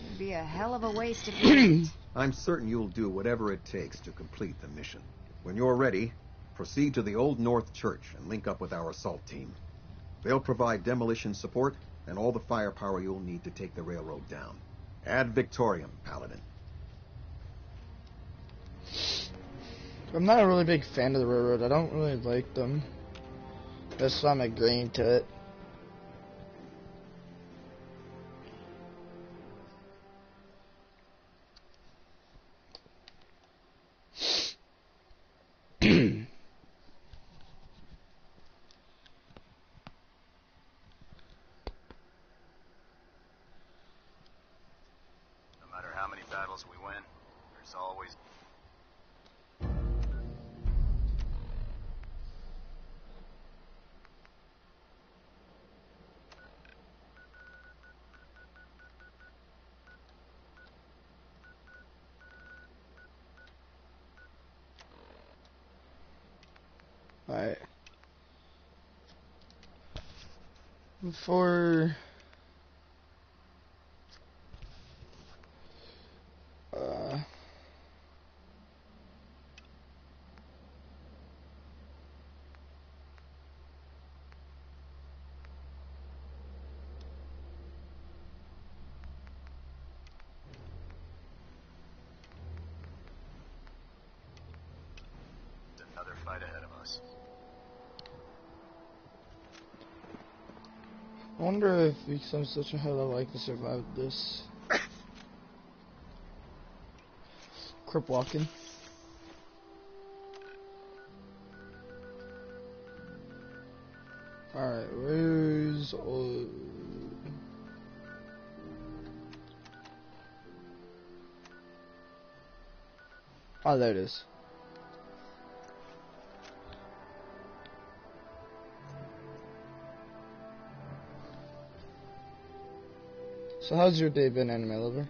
It'd be a hell of a waste if you didn't. I'm certain you'll do whatever it takes to complete the mission. When you're ready, proceed to the Old North Church and link up with our assault team. They'll provide demolition support and all the firepower you'll need to take the railroad down. Ad Victoriam, Paladin. I'm not a really big fan of the railroad. I don't really like them. That's why I'm agreeing to it. We win. There's always... Alright. Before... Another fight ahead of us. I wonder if we become such a hell of like to survive this. Crip walking. Alright, where's oh there it is. So how's your day been, Anime Lover?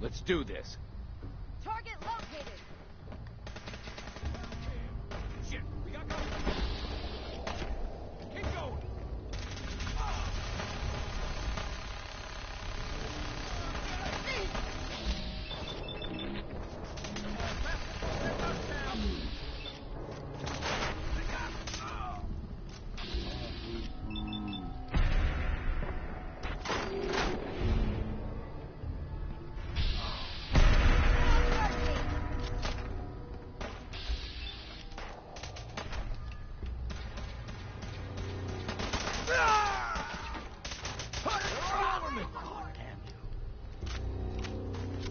Let's do this. Target located. Shit, we got company. Keep going.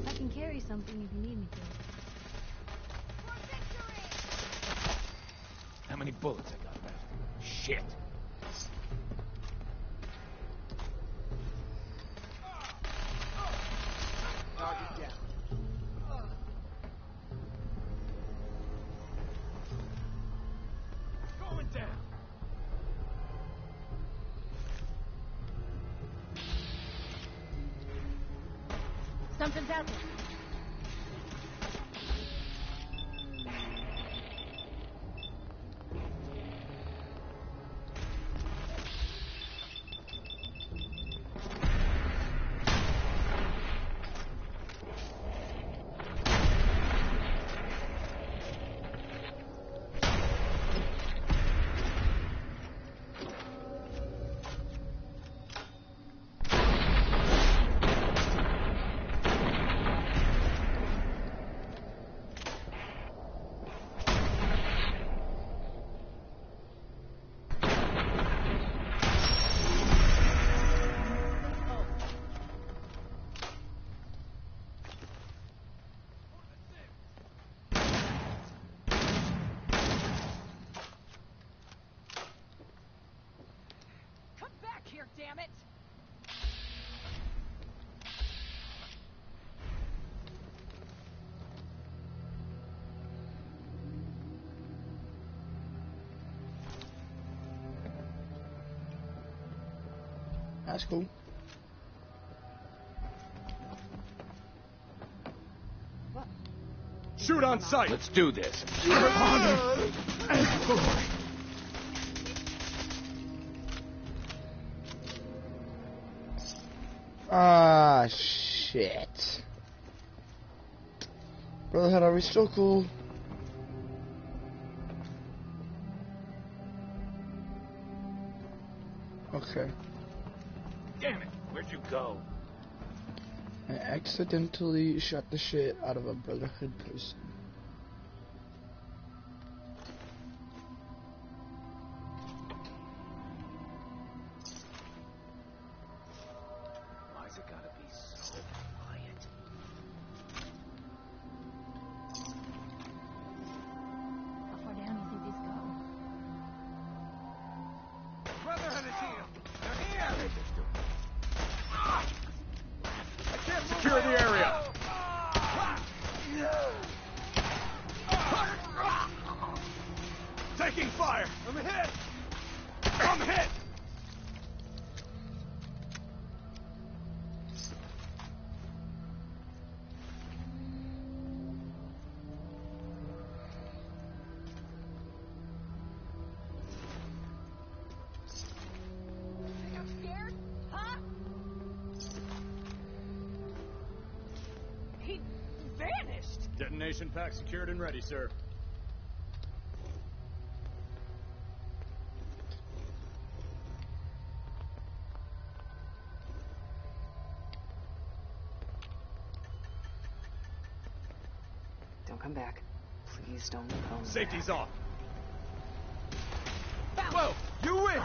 I can carry something if you need me to. How many bullets I got left? Shit. Target down. Going down. Something's out there. Here, damn it! That's cool. Shoot on sight. Let's do this. Ah, shit. Brotherhood, are we still cool? Okay. Damn it, where'd you go? I accidentally shot the shit out of a Brotherhood person. Why's it gotta be so quiet? How far down do you think these go? Brotherhood is here! They're here! I can't secure the area! Detonation pack secured and ready, sir. Don't come back. Please don't come Safety's back. off. Whoa! You win!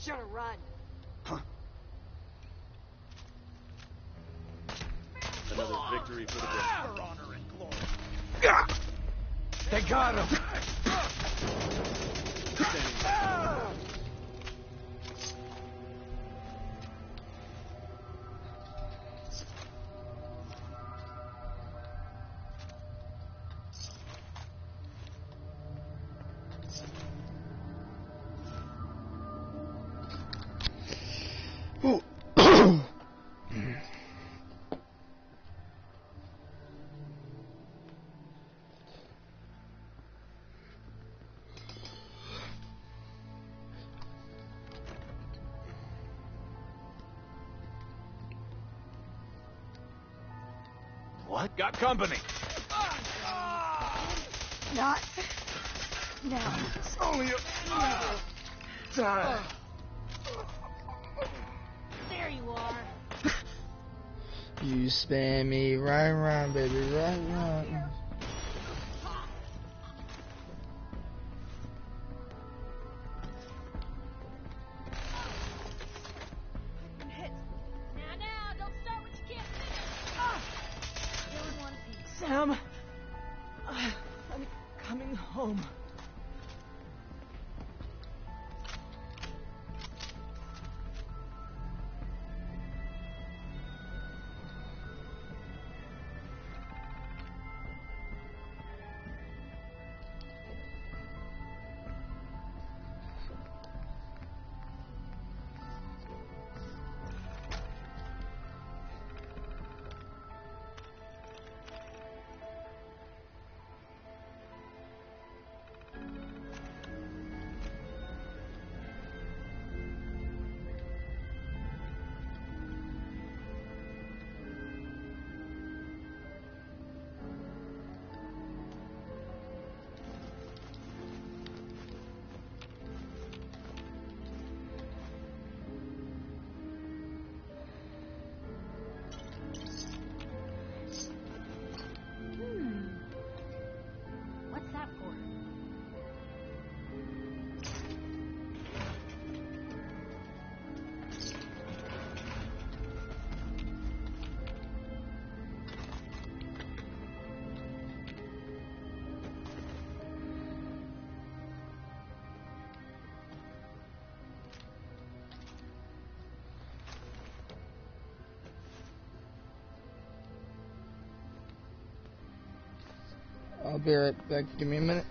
Should've run. Another victory for the British. For honor and glory. They got him! What? Got company. Not now. It's only a matter of time. There you are. You spin me right round, baby, right round. Now, don't start what you can't finish. Still in one piece. Sam, I'm coming home. What's that for? I'll be right back. Give me a minute.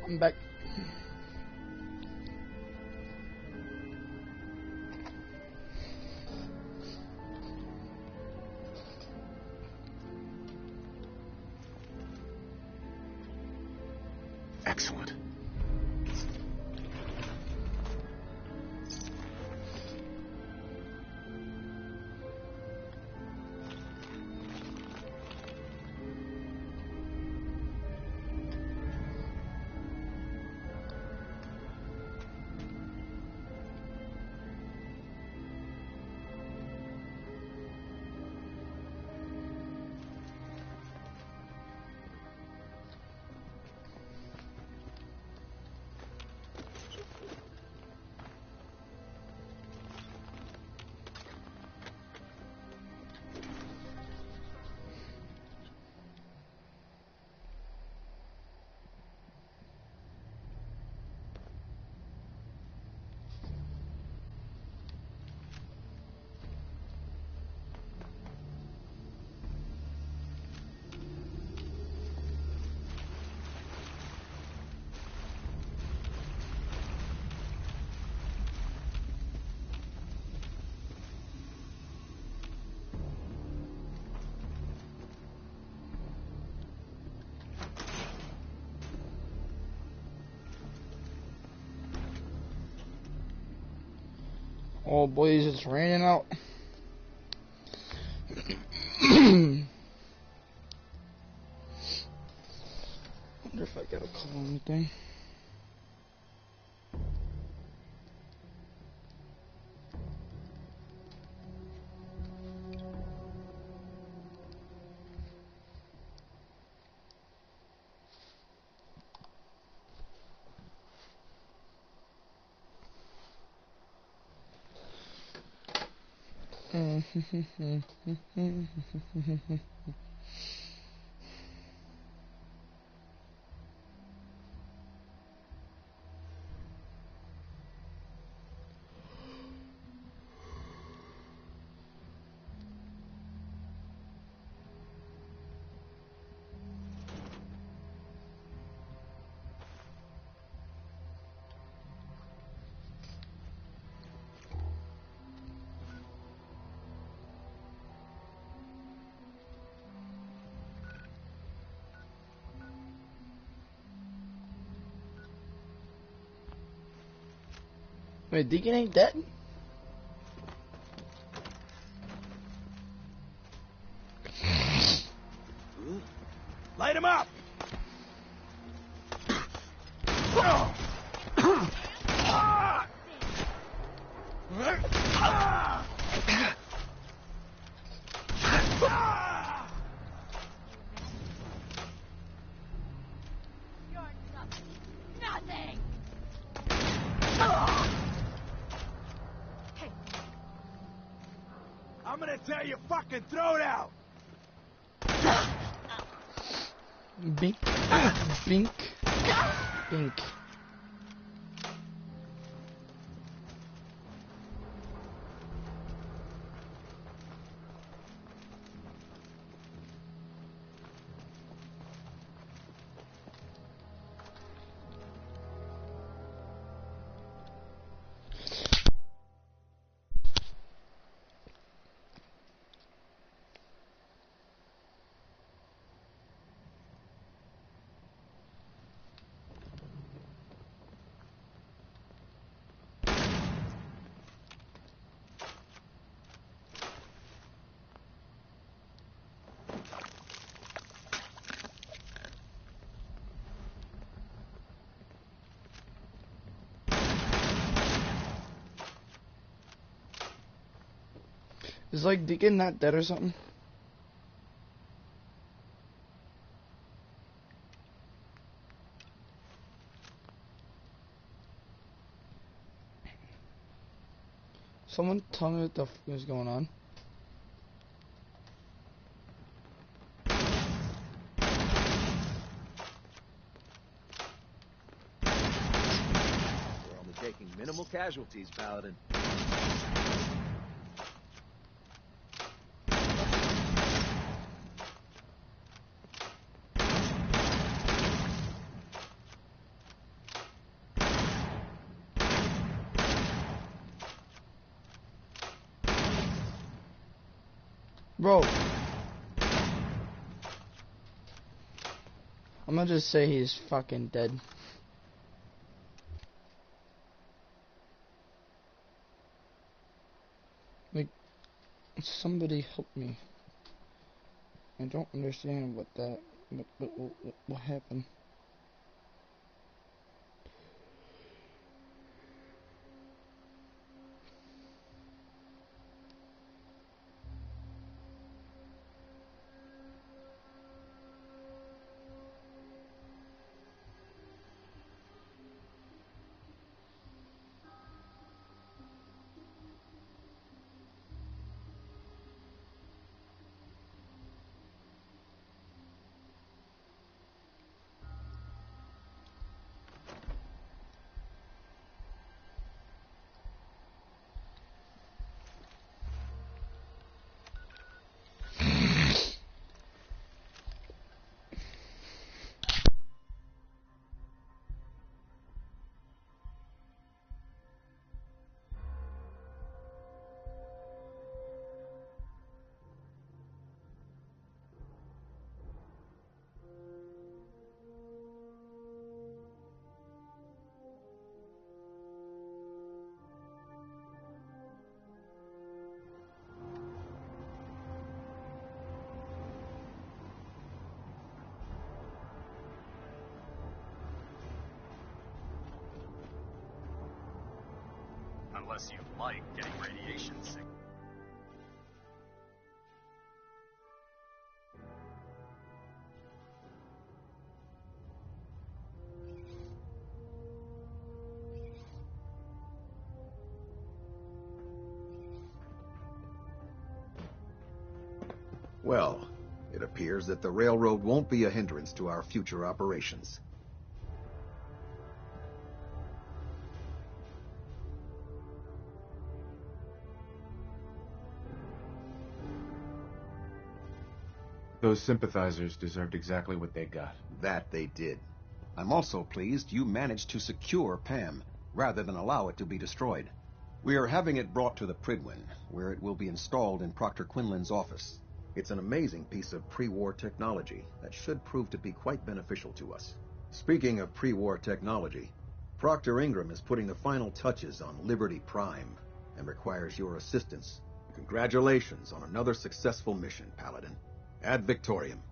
I'm back. Excellent. Oh boys, it's raining out. Wonder if I gotta call anything. Wait, Deacon ain't dead? Light him up! Nothing! I'm gonna tear your fucking throat out! Bink. Bink. Bink. Is like Deacon not dead or something? Someone tell me what the f is going on. We're only taking minimal casualties, Paladin. Bro. I'm gonna just say he's fucking dead. Like, somebody help me. I don't understand what happened. Unless you like getting radiation sick. Well, it appears that the railroad won't be a hindrance to our future operations. Those sympathizers deserved exactly what they got. That they did. I'm also pleased you managed to secure Pam, rather than allow it to be destroyed. We are having it brought to the Prydwen, where it will be installed in Proctor Quinlan's office. It's an amazing piece of pre-war technology that should prove to be quite beneficial to us. Speaking of pre-war technology, Proctor Ingram is putting the final touches on Liberty Prime and requires your assistance. Congratulations on another successful mission, Paladin. Ad Victoriam.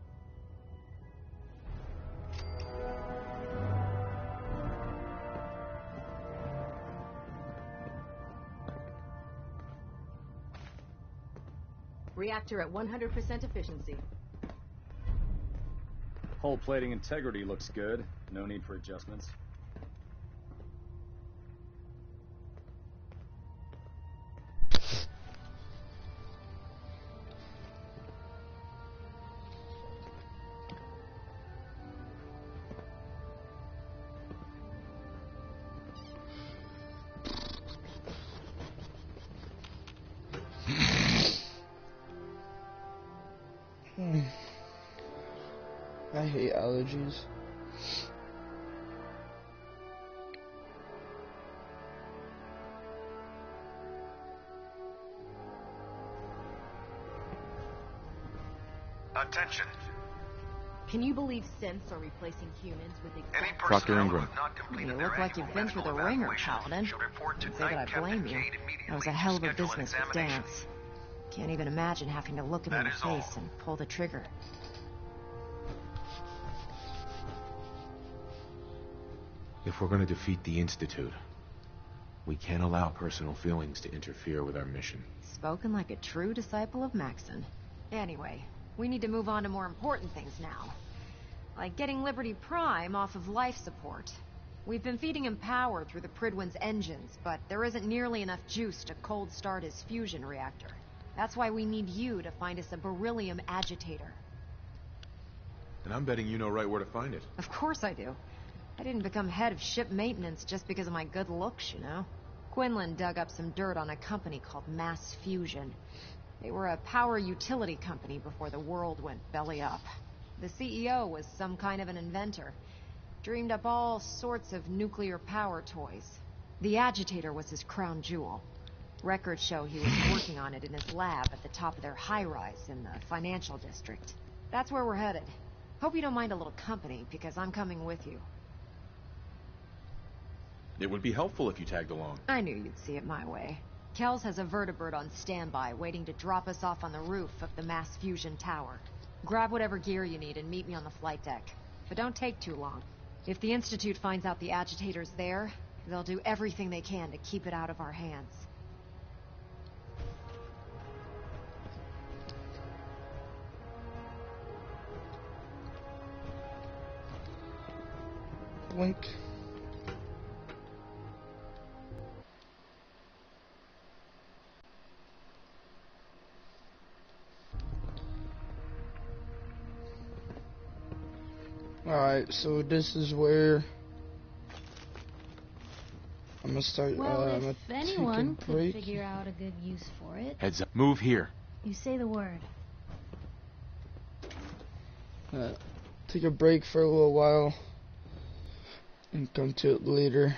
Reactor at 100% efficiency. Hull plating integrity looks good. No need for adjustments. I hate allergies. Attention. Can you believe synths are replacing humans with exact... Proctor Ingram. You look like you've been through the ringer, Paladin. Can't say that I blame you. That was a hell of a business with Dance. Can't even imagine having to look him in the face and pull the trigger. If we're going to defeat the Institute, we can't allow personal feelings to interfere with our mission. Spoken like a true disciple of Maxon. Anyway, we need to move on to more important things now. Like getting Liberty Prime off of life support. We've been feeding him power through the Prydwen's engines, but there isn't nearly enough juice to cold start his fusion reactor. That's why we need you to find us a beryllium agitator. And I'm betting you know right where to find it. Of course I do. I didn't become head of ship maintenance just because of my good looks, you know. Quinlan dug up some dirt on a company called Mass Fusion. They were a power utility company before the world went belly up. The CEO was some kind of an inventor. Dreamed up all sorts of nuclear power toys. The agitator was his crown jewel. Records show he was working on it in his lab at the top of their high-rise in the financial district. That's where we're headed. Hope you don't mind a little company, because I'm coming with you. It would be helpful if you tagged along. I knew you'd see it my way. Kells has a vertibird on standby, waiting to drop us off on the roof of the mass fusion tower. Grab whatever gear you need and meet me on the flight deck. But don't take too long. If the Institute finds out the agitator's there, they'll do everything they can to keep it out of our hands. Blink. Alright, so this is where I'm gonna start. Well, I'm if gonna anyone take a could break. figure out a good use for it, Heads up. Move here. you say the word. Take a break for a little while and come to it later.